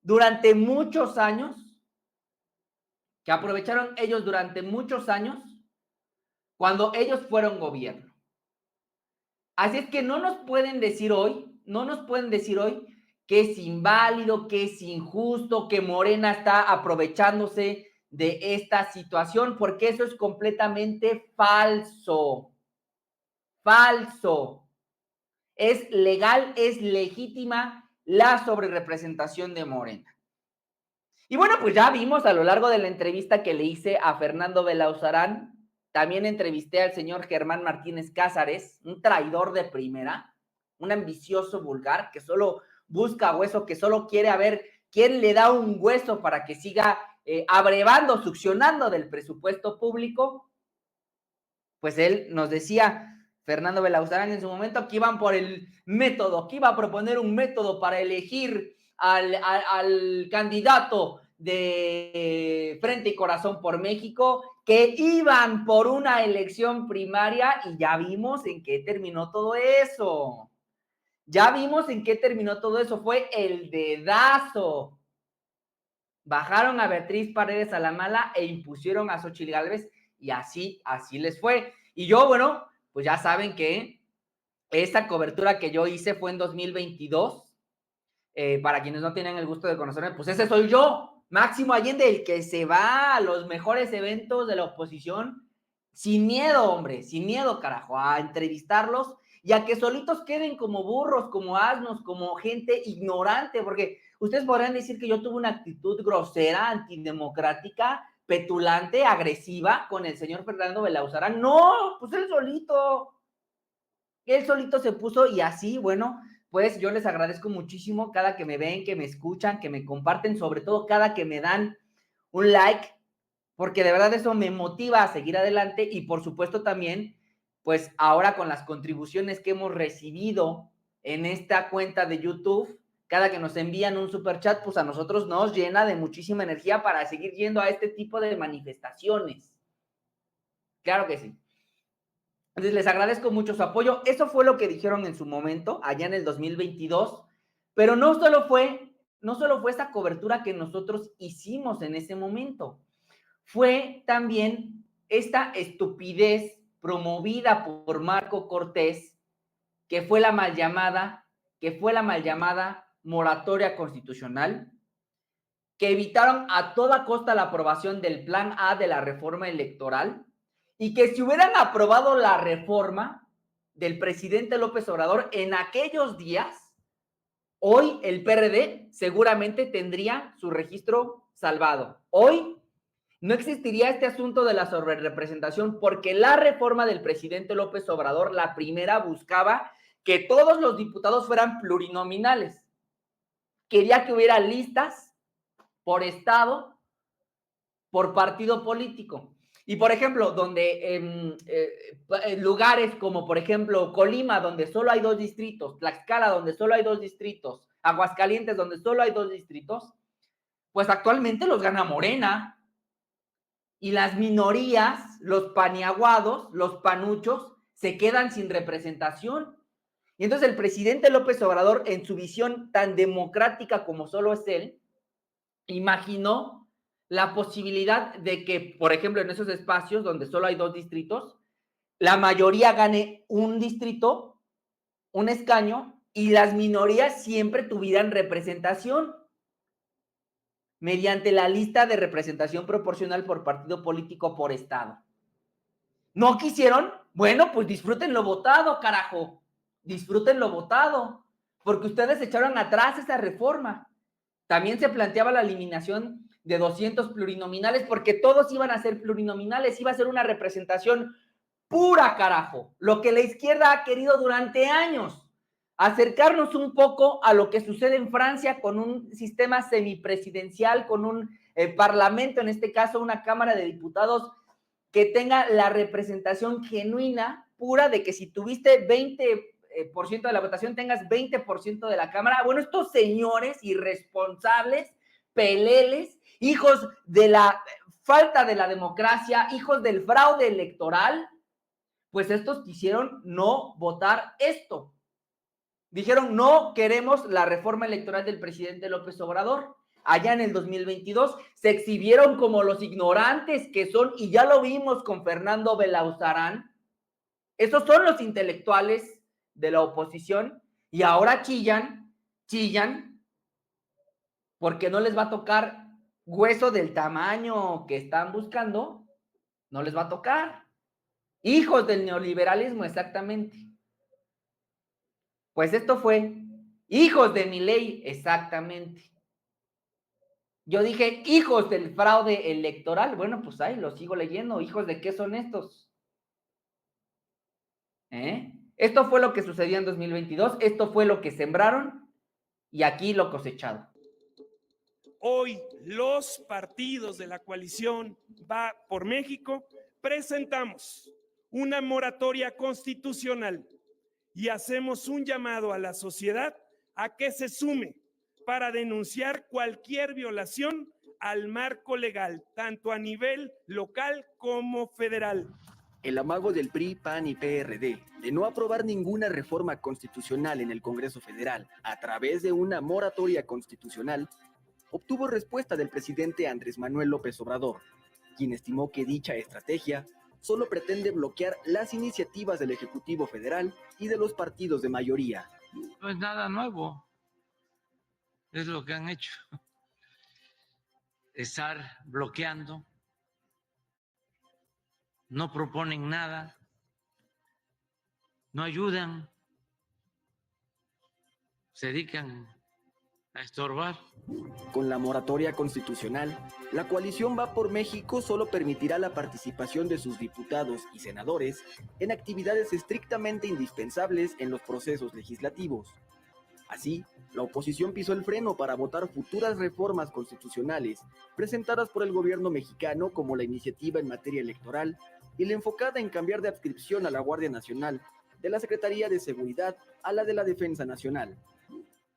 durante muchos años, cuando ellos fueron gobierno. Así es que no nos pueden decir hoy que es inválido, que es injusto, que Morena está aprovechándose de esta situación, porque eso es completamente falso. Falso. Es legal, es legítima la sobrerepresentación de Morena. Y bueno, pues ya vimos a lo largo de la entrevista que le hice a Fernando Belauzarán, también entrevisté al señor Germán Martínez Cázares, un traidor de primera, un ambicioso vulgar que solo busca hueso, que solo quiere a ver quién le da un hueso para que siga abrevando, succionando del presupuesto público. Pues él nos decía, Fernando Belauzarán en su momento, que iban por el método, que iba a proponer un método para elegir al candidato de Frente y Corazón por México, que iban por una elección primaria, y ya vimos en qué terminó todo eso. Fue el dedazo. Bajaron a Beatriz Paredes a la mala e impusieron a Xóchitl Gálvez, y así les fue. Y yo, bueno, pues ya saben que esta cobertura que yo hice fue en 2022. Para quienes no tienen el gusto de conocerme, pues ese soy yo, Máximo Allende, el que se va a los mejores eventos de la oposición, sin miedo, hombre, sin miedo, carajo, a entrevistarlos y a que solitos queden como burros, como asnos, como gente ignorante, porque ustedes podrán decir que yo tuve una actitud grosera, antidemocrática, petulante, agresiva con el señor Fernando Belauzarán. No, pues él solito se puso, y así, bueno, pues yo les agradezco muchísimo cada que me ven, que me escuchan, que me comparten, sobre todo cada que me dan un like, porque de verdad eso me motiva a seguir adelante. Y por supuesto también, pues ahora con las contribuciones que hemos recibido en esta cuenta de YouTube, cada que nos envían un superchat, pues a nosotros nos llena de muchísima energía para seguir yendo a este tipo de manifestaciones. Claro que sí. Entonces, les agradezco mucho su apoyo. Eso fue lo que dijeron en su momento, allá en el 2022, pero no solo fue esa cobertura que nosotros hicimos en ese momento, fue también esta estupidez promovida por Marco Cortés, que fue la mal llamada moratoria constitucional, que evitaron a toda costa la aprobación del Plan A de la reforma electoral, y que si hubieran aprobado la reforma del presidente López Obrador en aquellos días, hoy el PRD seguramente tendría su registro salvado. Hoy no existiría este asunto de la sobrerepresentación, porque la reforma del presidente López Obrador, la primera, buscaba que todos los diputados fueran plurinominales. Quería que hubiera listas por estado, por partido político. Y, por ejemplo, donde lugares como, por ejemplo, Colima, donde solo hay 2 distritos, Tlaxcala, donde solo hay 2 distritos, Aguascalientes, donde solo hay 2 distritos, pues actualmente los gana Morena. Y las minorías, los paniaguados, los panuchos, se quedan sin representación. Y entonces el presidente López Obrador, en su visión tan democrática como solo es él, imaginó la posibilidad de que, por ejemplo, en esos espacios donde solo hay 2 distritos, la mayoría gane un distrito, un escaño, y las minorías siempre tuvieran representación mediante la lista de representación proporcional por partido político por estado. ¿No quisieron? Bueno, pues disfruten lo votado, carajo. Disfruten lo votado, porque ustedes echaron atrás esa reforma. También se planteaba la eliminación de 200 plurinominales, porque todos iban a ser plurinominales, iba a ser una representación pura, carajo. Lo que la izquierda ha querido durante años. Acercarnos un poco a lo que sucede en Francia con un sistema semipresidencial, con un parlamento, en este caso una Cámara de Diputados, que tenga la representación genuina, pura, de que si tuviste 20% de la votación, tengas 20% de la Cámara. Bueno, estos señores irresponsables, peleles, hijos de la falta de la democracia, hijos del fraude electoral, pues estos quisieron no votar esto. Dijeron, no queremos la reforma electoral del presidente López Obrador. Allá en el 2022 se exhibieron como los ignorantes que son, y ya lo vimos con Fernando Belauzarán. Esos son los intelectuales de la oposición, y ahora chillan, porque no les va a tocar hueso del tamaño que están buscando, no les va a tocar. Hijos del neoliberalismo, exactamente. Pues esto fue, hijos de Milei, exactamente. Yo dije, hijos del fraude electoral. Bueno, pues ahí lo sigo leyendo. ¿Hijos de qué son estos? Esto fue lo que sucedió en 2022. Esto fue lo que sembraron y aquí lo cosechado. Hoy los partidos de la coalición Va por México presentamos una moratoria constitucional y hacemos un llamado a la sociedad a que se sume para denunciar cualquier violación al marco legal, tanto a nivel local como federal. El amago del PRI, PAN y PRD de no aprobar ninguna reforma constitucional en el Congreso Federal a través de una moratoria constitucional obtuvo respuesta del presidente Andrés Manuel López Obrador, quien estimó que dicha estrategia solo pretende bloquear las iniciativas del Ejecutivo Federal y de los partidos de mayoría. No es nada nuevo, es lo que han hecho, estar bloqueando, no proponen nada, no ayudan, se dedican a estorbar. Con la moratoria constitucional, la coalición Va por México solo permitirá la participación de sus diputados y senadores en actividades estrictamente indispensables en los procesos legislativos. Así, la oposición pisó el freno para votar futuras reformas constitucionales presentadas por el gobierno mexicano, como la iniciativa en materia electoral y la enfocada en cambiar de adscripción a la Guardia Nacional de la Secretaría de Seguridad a la de la Defensa Nacional.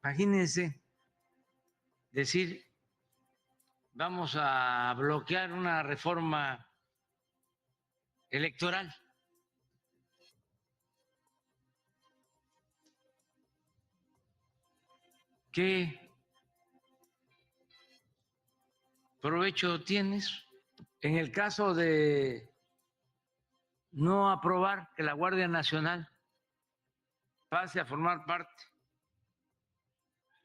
Imagínense decir, vamos a bloquear una reforma electoral. ¿Qué provecho tienes en el caso de no aprobar que la Guardia Nacional pase a formar parte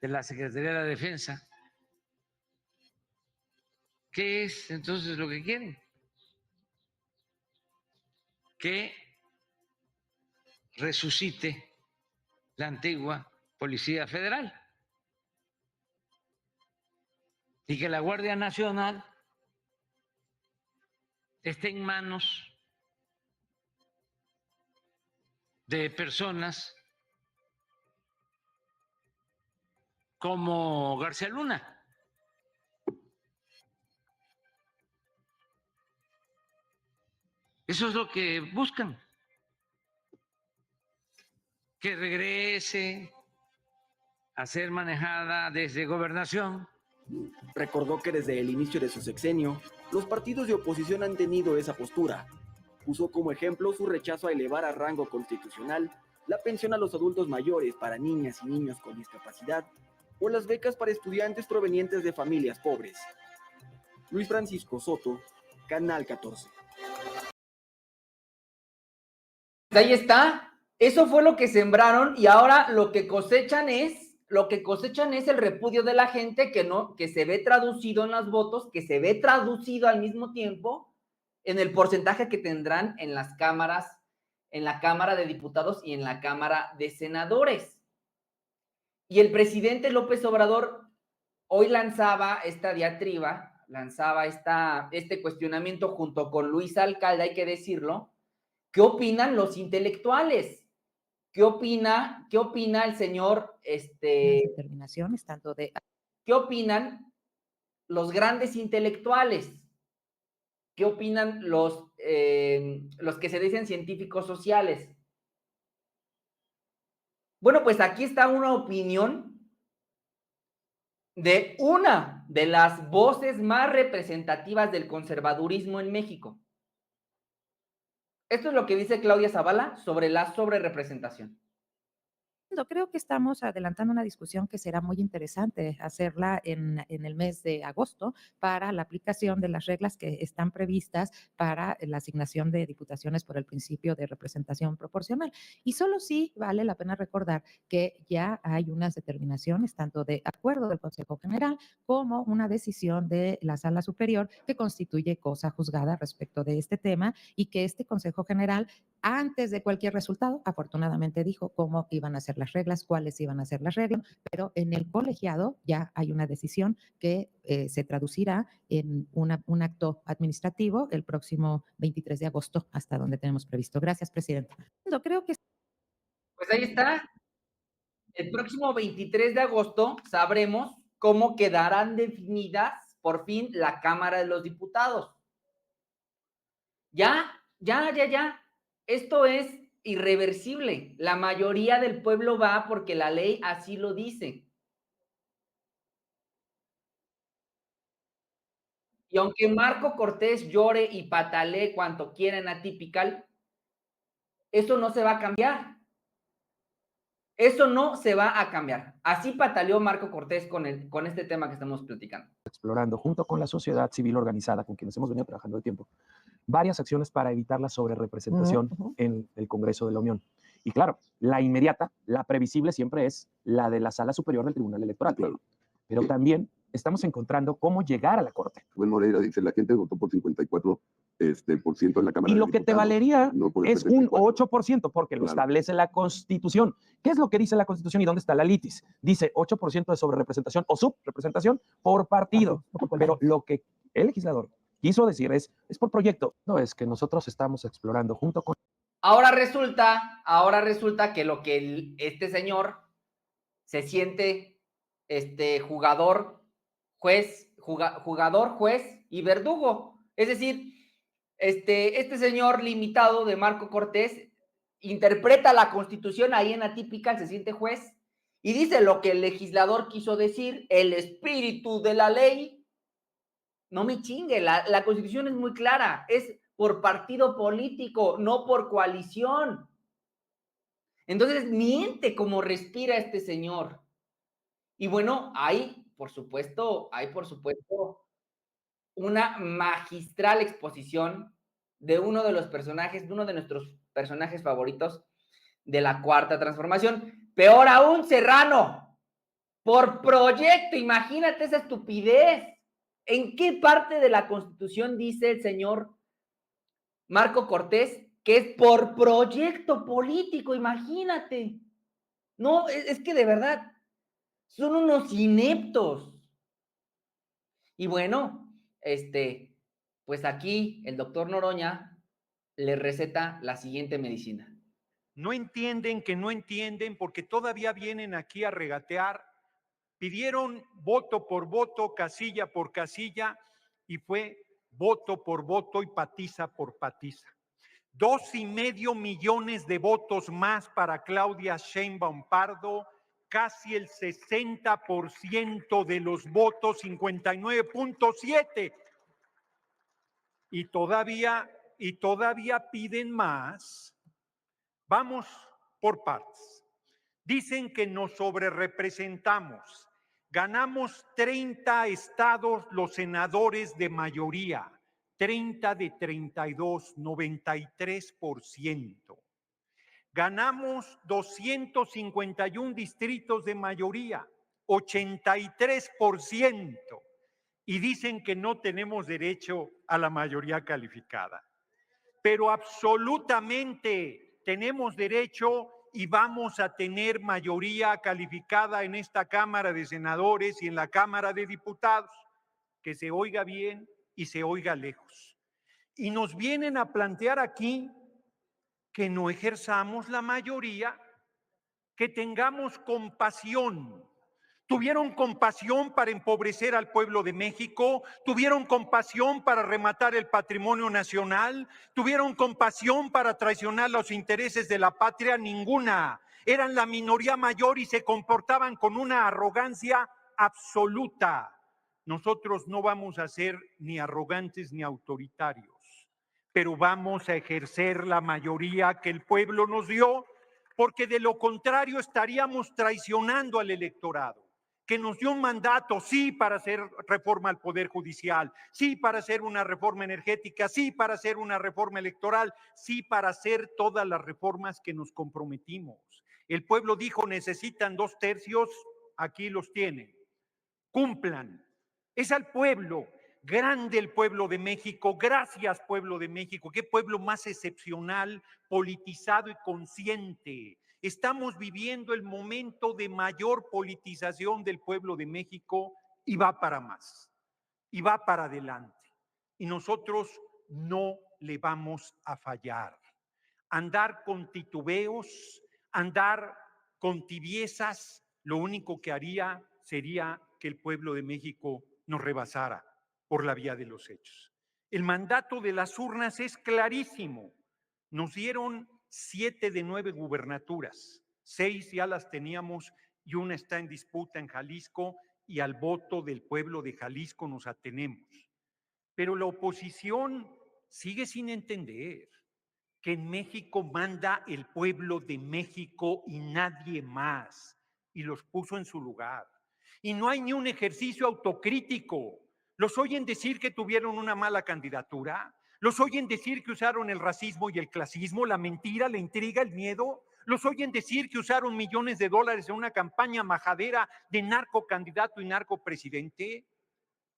de la Secretaría de la Defensa? ¿Qué es entonces lo que quieren? Que resucite la antigua Policía Federal y que la Guardia Nacional esté en manos de personas como García Luna. Eso es lo que buscan. Que regrese a ser manejada desde Gobernación. Recordó que desde el inicio de su sexenio, los partidos de oposición han tenido esa postura. Puso como ejemplo su rechazo a elevar a rango constitucional la pensión a los adultos mayores para niñas y niños con discapacidad o las becas para estudiantes provenientes de familias pobres. Luis Francisco Soto, Canal 14. Ahí está. Eso fue lo que sembraron y ahora lo que cosechan es el repudio de la gente que se ve traducido en los votos, que se ve traducido al mismo tiempo en el porcentaje que tendrán en las cámaras, en la Cámara de Diputados y en la Cámara de Senadores. Y el presidente López Obrador hoy lanzaba esta diatriba, lanzaba este cuestionamiento junto con Luis Alcalde, hay que decirlo. ¿Qué opinan los intelectuales? ¿Qué opina el señor, determinaciones tanto de... ¿Qué opinan los grandes intelectuales? ¿Qué opinan los que se dicen científicos sociales? Bueno, pues aquí está una opinión de una de las voces más representativas del conservadurismo en México. Esto es lo que dice Claudia Zavala sobre la sobrerepresentación. Creo que estamos adelantando una discusión que será muy interesante hacerla en el mes de agosto para la aplicación de las reglas que están previstas para la asignación de diputaciones por el principio de representación proporcional. Y solo sí vale la pena recordar que ya hay unas determinaciones, tanto de acuerdo del Consejo General como una decisión de la Sala Superior que constituye cosa juzgada respecto de este tema y que este Consejo General, antes de cualquier resultado, afortunadamente dijo cómo iban a ser las reglas, cuáles iban a ser las reglas, pero en el colegiado ya hay una decisión que se traducirá en un acto administrativo el próximo 23 de agosto, hasta donde tenemos previsto. Gracias, presidenta. Creo que... Pues ahí está. El próximo 23 de agosto sabremos cómo quedarán definidas por fin la Cámara de los Diputados. Ya. Esto es irreversible. La mayoría del pueblo va porque la ley así lo dice. Y aunque Marco Cortés llore y patalee cuanto quiera en Atypical, eso no se va a cambiar. Eso no se va a cambiar. Así pataleó Marco Cortés con este tema que estamos platicando. Explorando junto con la sociedad civil organizada, con quienes hemos venido trabajando de tiempo, varias acciones para evitar la sobrerepresentación en el Congreso de la Unión. Y claro, la inmediata, la previsible siempre es la de la Sala Superior del Tribunal Electoral. Claro. Pero también estamos encontrando cómo llegar a la Corte. Rubén Moreira dice, la gente votó por 54% en la Cámara. Y lo que te valería es un 8%, porque lo establece la Constitución. ¿Qué es lo que dice la Constitución y dónde está la litis? Dice 8% de sobrerepresentación o subrepresentación por partido. Pero lo que el legislador quiso decir es por proyecto. No, es que nosotros estamos explorando junto con... Ahora resulta que lo que este señor se siente jugador, juez y verdugo. Es decir, este señor limitado de Marco Cortés interpreta la Constitución ahí en Atypical, se siente juez y dice lo que el legislador quiso decir, el espíritu de la ley. No me chingue, la Constitución es muy clara, es por partido político, no por coalición. Entonces, miente como respira este señor. Y bueno, por supuesto, una magistral exposición de uno de los personajes, de uno de nuestros personajes favoritos de la Cuarta Transformación. Peor aún, Serrano, por proyecto, imagínate esa estupidez. ¿En qué parte de la Constitución dice el señor Marco Cortés que es por proyecto político? Imagínate. No, es que de verdad son unos ineptos. Y bueno, pues aquí el doctor Noroña le receta la siguiente medicina. No entienden que no entienden porque todavía vienen aquí a regatear. Pidieron voto por voto, casilla por casilla, y fue voto por voto y patiza por patiza. 2,5 millones de votos más para Claudia Sheinbaum Pardo, casi el 60% de los votos, 59.7. Y todavía piden más. Vamos por partes. Dicen que nos sobrerepresentamos. Ganamos 30 estados los senadores de mayoría, 30 de 32, 93%. Ganamos 251 distritos de mayoría, 83%. Y dicen que no tenemos derecho a la mayoría calificada. Pero absolutamente tenemos derecho y vamos a tener mayoría calificada en esta Cámara de Senadores y en la Cámara de Diputados, que se oiga bien y se oiga lejos. Y nos vienen a plantear aquí que no ejerzamos la mayoría, que tengamos compasión. Tuvieron compasión para empobrecer al pueblo de México, tuvieron compasión para rematar el patrimonio nacional, tuvieron compasión para traicionar los intereses de la patria, ninguna. Eran la minoría mayor y se comportaban con una arrogancia absoluta. Nosotros no vamos a ser ni arrogantes ni autoritarios, pero vamos a ejercer la mayoría que el pueblo nos dio, porque de lo contrario estaríamos traicionando al electorado, que nos dio un mandato, sí, para hacer reforma al Poder Judicial, sí, para hacer una reforma energética, sí, para hacer una reforma electoral, sí, para hacer todas las reformas que nos comprometimos. El pueblo dijo, necesitan 2/3, aquí los tienen. Cumplan. Es al pueblo, grande el pueblo de México, gracias pueblo de México, qué pueblo más excepcional, politizado y consciente. Estamos viviendo el momento de mayor politización del pueblo de México y va para más, y va para adelante. Y nosotros no le vamos a fallar. Andar con titubeos, andar con tibiezas, lo único que haría sería que el pueblo de México nos rebasara por la vía de los hechos. El mandato de las urnas es clarísimo. Nos dieron 7 de 9 gubernaturas, 6 ya las teníamos y una está en disputa en Jalisco y al voto del pueblo de Jalisco nos atenemos. Pero la oposición sigue sin entender que en México manda el pueblo de México y nadie más, y los puso en su lugar. Y no hay ni un ejercicio autocrítico. Los oyen decir que tuvieron una mala candidatura, los oyen decir que usaron el racismo y el clasismo, la mentira, la intriga, el miedo, los oyen decir que usaron millones de dólares en una campaña majadera de narcocandidato y narcopresidente.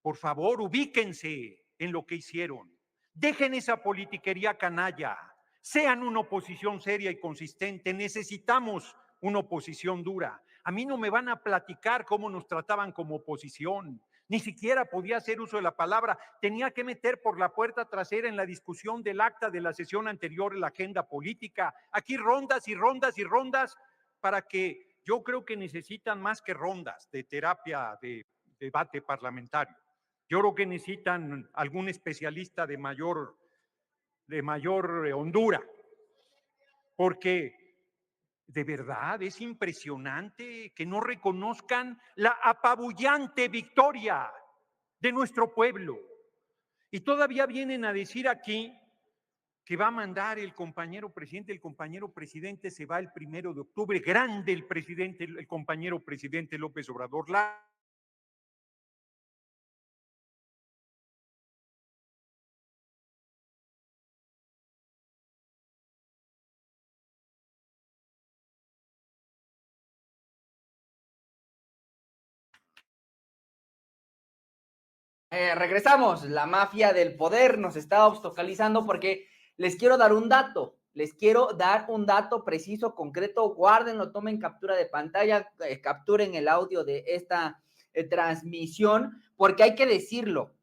Por favor, ubíquense en lo que hicieron. Dejen esa politiquería canalla. Sean una oposición seria y consistente. Necesitamos una oposición dura. A mí no me van a platicar cómo nos trataban como oposición. Ni siquiera podía hacer uso de la palabra. Tenía que meter por la puerta trasera en la discusión del acta de la sesión anterior en la agenda política. Aquí rondas y rondas y rondas para que yo creo que necesitan más que rondas de terapia de debate parlamentario. Yo creo que necesitan algún especialista de mayor hondura, porque De verdad, es impresionante que no reconozcan la apabullante victoria de nuestro pueblo. Y todavía vienen a decir aquí que va a mandar el compañero presidente se va el 1 de octubre, grande el compañero presidente López Obrador. Regresamos, la mafia del poder nos está obstaculizando porque les quiero dar un dato, preciso, concreto, guárdenlo, tomen captura de pantalla, capturen el audio de esta transmisión, porque hay que decirlo,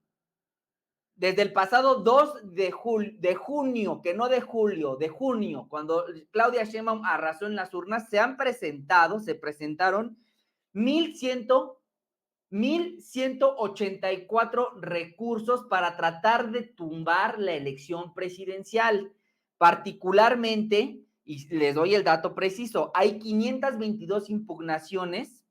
desde el pasado 2 de junio, que no de julio, de junio, cuando Claudia Sheinbaum arrasó en las urnas, se presentaron 1,184 recursos para tratar de tumbar la elección presidencial. Particularmente, y les doy el dato preciso, hay 522 impugnaciones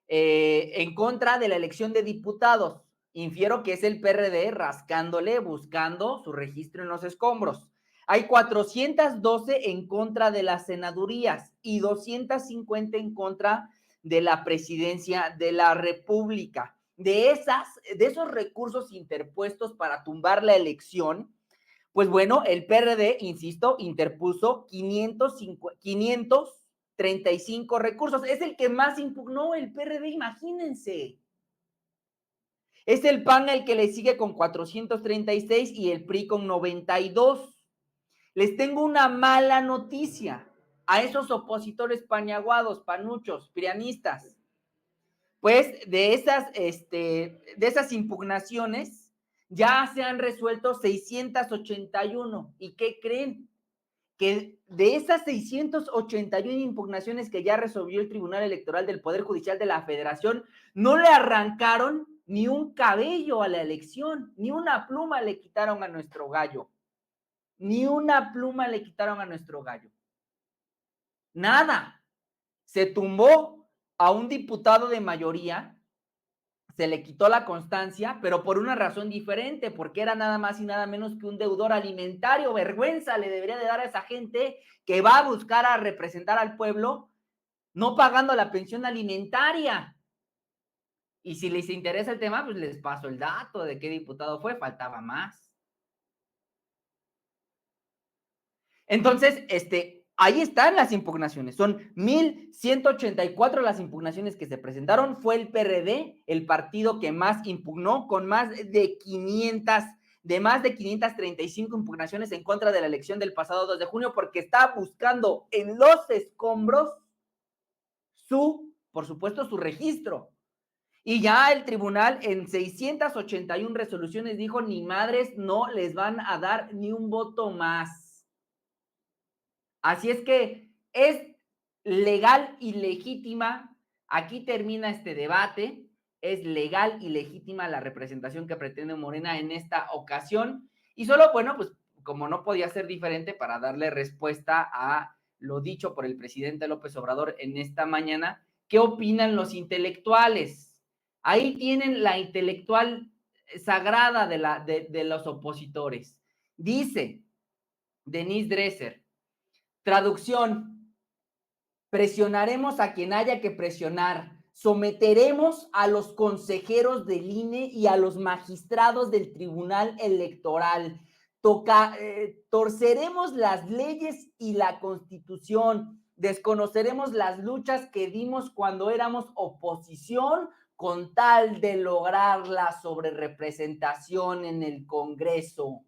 en contra de la elección de diputados. Infiero que es el PRD rascándole, buscando su registro en los escombros. Hay 412 en contra de las senadurías y 250 en contra de la presidencia de la República. De esos recursos interpuestos para tumbar la elección, pues bueno, el PRD, insisto, interpuso 535 recursos. Es el que más impugnó el PRD, imagínense. Es el PAN el que le sigue con 436 y el PRI con 92. Les tengo una mala noticia a esos opositores pañaguados, panuchos, prianistas. Pues de esas impugnaciones ya se han resuelto 681. ¿Y qué creen? Que de esas 681 impugnaciones que ya resolvió el Tribunal Electoral del Poder Judicial de la Federación, no le arrancaron ni un cabello a la elección, ni una pluma le quitaron a nuestro gallo. Ni una pluma le quitaron a nuestro gallo. Nada. Se tumbó a un diputado de mayoría, se le quitó la constancia, pero por una razón diferente, porque era nada más y nada menos que un deudor alimentario. Vergüenza le debería de dar a esa gente que va a buscar a representar al pueblo no pagando la pensión alimentaria. Y si les interesa el tema, pues les paso el dato de qué diputado fue, faltaba más. Entonces, ahí están las impugnaciones, son 1,184 las impugnaciones que se presentaron. Fue el PRD el partido que más impugnó, con más de 535 impugnaciones en contra de la elección del pasado 2 de junio, porque está buscando en los escombros por supuesto, su registro. Y ya el tribunal en 681 resoluciones dijo, ni madres, no les van a dar ni un voto más. Así es que es legal y legítima, aquí termina este debate, es legal y legítima la representación que pretende Morena en esta ocasión. Y solo, bueno, pues como no podía ser diferente, para darle respuesta a lo dicho por el presidente López Obrador en esta mañana, ¿qué opinan los intelectuales? Ahí tienen la intelectual sagrada de los opositores. Dice Denise Dresser, traducción: presionaremos a quien haya que presionar, someteremos a los consejeros del INE y a los magistrados del Tribunal Electoral, torceremos las leyes y la Constitución, desconoceremos las luchas que dimos cuando éramos oposición con tal de lograr la sobrerepresentación en el Congreso.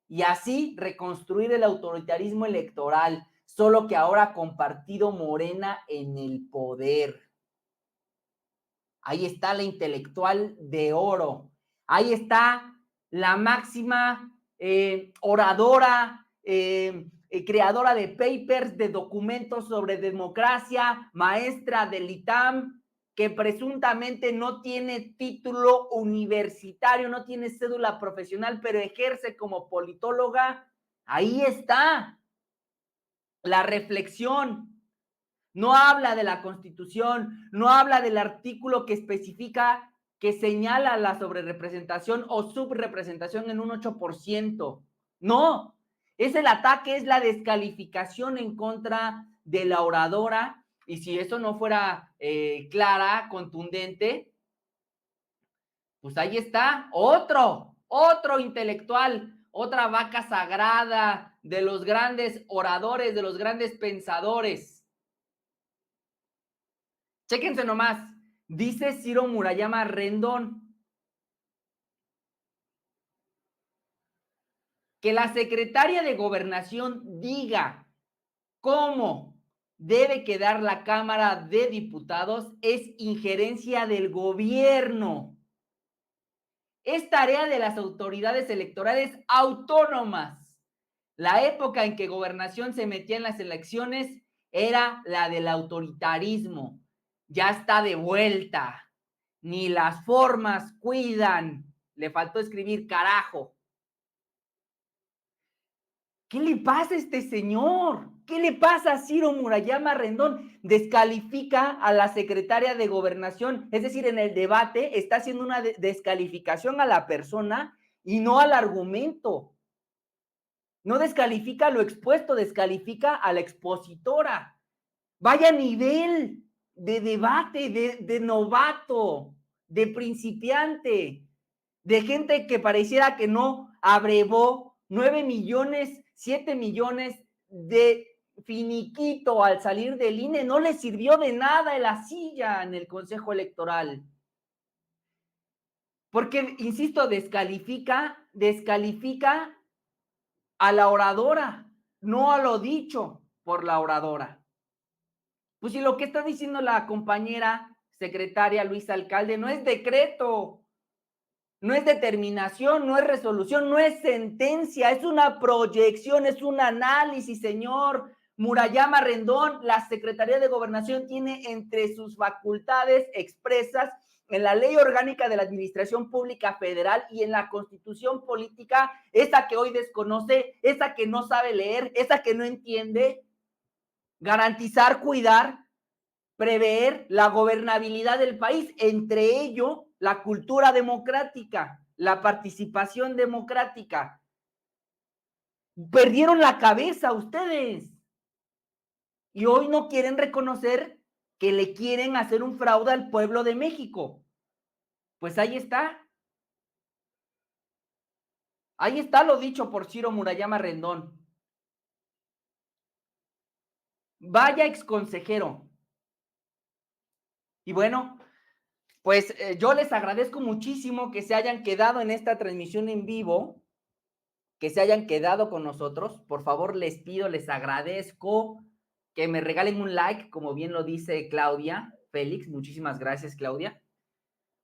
Y así reconstruir el autoritarismo electoral, solo que ahora con partido Morena en el poder. Ahí está la intelectual de oro. Ahí está la máxima oradora, creadora de papers, de documentos sobre democracia, maestra del ITAM, que presuntamente no tiene título universitario, no tiene cédula profesional, pero ejerce como politóloga. Ahí está. la reflexión. No habla de la Constitución, no habla del artículo que especifica, que señala la sobrerepresentación o subrepresentación en un 8%. No, es el ataque, es la descalificación en contra de la oradora. Y si eso no fuera clara, contundente, pues ahí está, otro intelectual, otra vaca sagrada de los grandes oradores, de los grandes pensadores. Chéquense nomás, dice Ciro Murayama Rendón que la secretaria de Gobernación diga cómo debe quedar la Cámara de Diputados es injerencia del gobierno. Es tarea de las autoridades electorales autónomas. La época en que Gobernación se metía en las elecciones era la del autoritarismo. Ya está de vuelta. Ni las formas cuidan. Le faltó escribir carajo. ¿Qué le pasa a este señor? ¿Qué le pasa a Ciro Murayama Rendón? Descalifica a la secretaria de Gobernación, es decir, en el debate está haciendo una descalificación a la persona y no al argumento. No descalifica lo expuesto, descalifica a la expositora. Vaya nivel de debate, de novato, de principiante, de gente que pareciera que no abrevó 9 millones, 7 millones de finiquito al salir del INE. No le sirvió de nada en la silla en el Consejo Electoral. Porque, insisto, descalifica a la oradora, no a lo dicho por la oradora. Pues si lo que está diciendo la compañera secretaria Luisa Alcalde no es decreto, no es determinación, no es resolución, no es sentencia, es una proyección, es un análisis, señor Murayama Rendón. La Secretaría de Gobernación tiene entre sus facultades expresas en la Ley Orgánica de la Administración Pública Federal y en la Constitución Política, esa que hoy desconoce, esa que no sabe leer, esa que no entiende, garantizar, cuidar, prever la gobernabilidad del país, entre ello la cultura democrática, la participación democrática. Perdieron la cabeza ustedes y hoy no quieren reconocer que le quieren hacer un fraude al pueblo de México. Pues ahí está lo dicho por Ciro Murayama Rendón. Vaya exconsejero. Y bueno, pues yo les agradezco muchísimo que se hayan quedado en esta transmisión en vivo, que se hayan quedado con nosotros. Por favor, les pido, les agradezco que me regalen un like, como bien lo dice Claudia Félix. Muchísimas gracias, Claudia.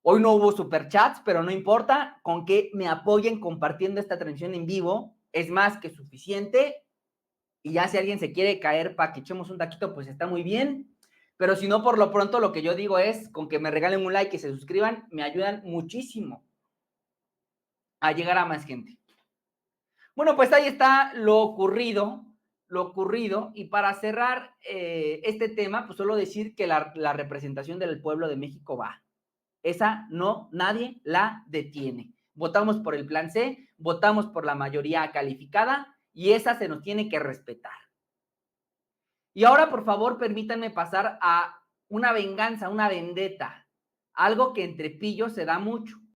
Hoy no hubo superchats, pero no importa, con que me apoyen compartiendo esta transmisión en vivo es más que suficiente. Y ya si alguien se quiere caer para que echemos un taquito, pues está muy bien. Pero si no, por lo pronto lo que yo digo es, con que me regalen un like y se suscriban, me ayudan muchísimo a llegar a más gente. Bueno, pues ahí está lo ocurrido. Y para cerrar este tema, pues solo decir que la representación del pueblo de México va. Esa no, nadie la detiene. Votamos por el plan C, votamos por la mayoría calificada y esa se nos tiene que respetar. Y ahora, por favor, permítanme pasar a una venganza, una vendetta, algo que entre pillos se da mucho.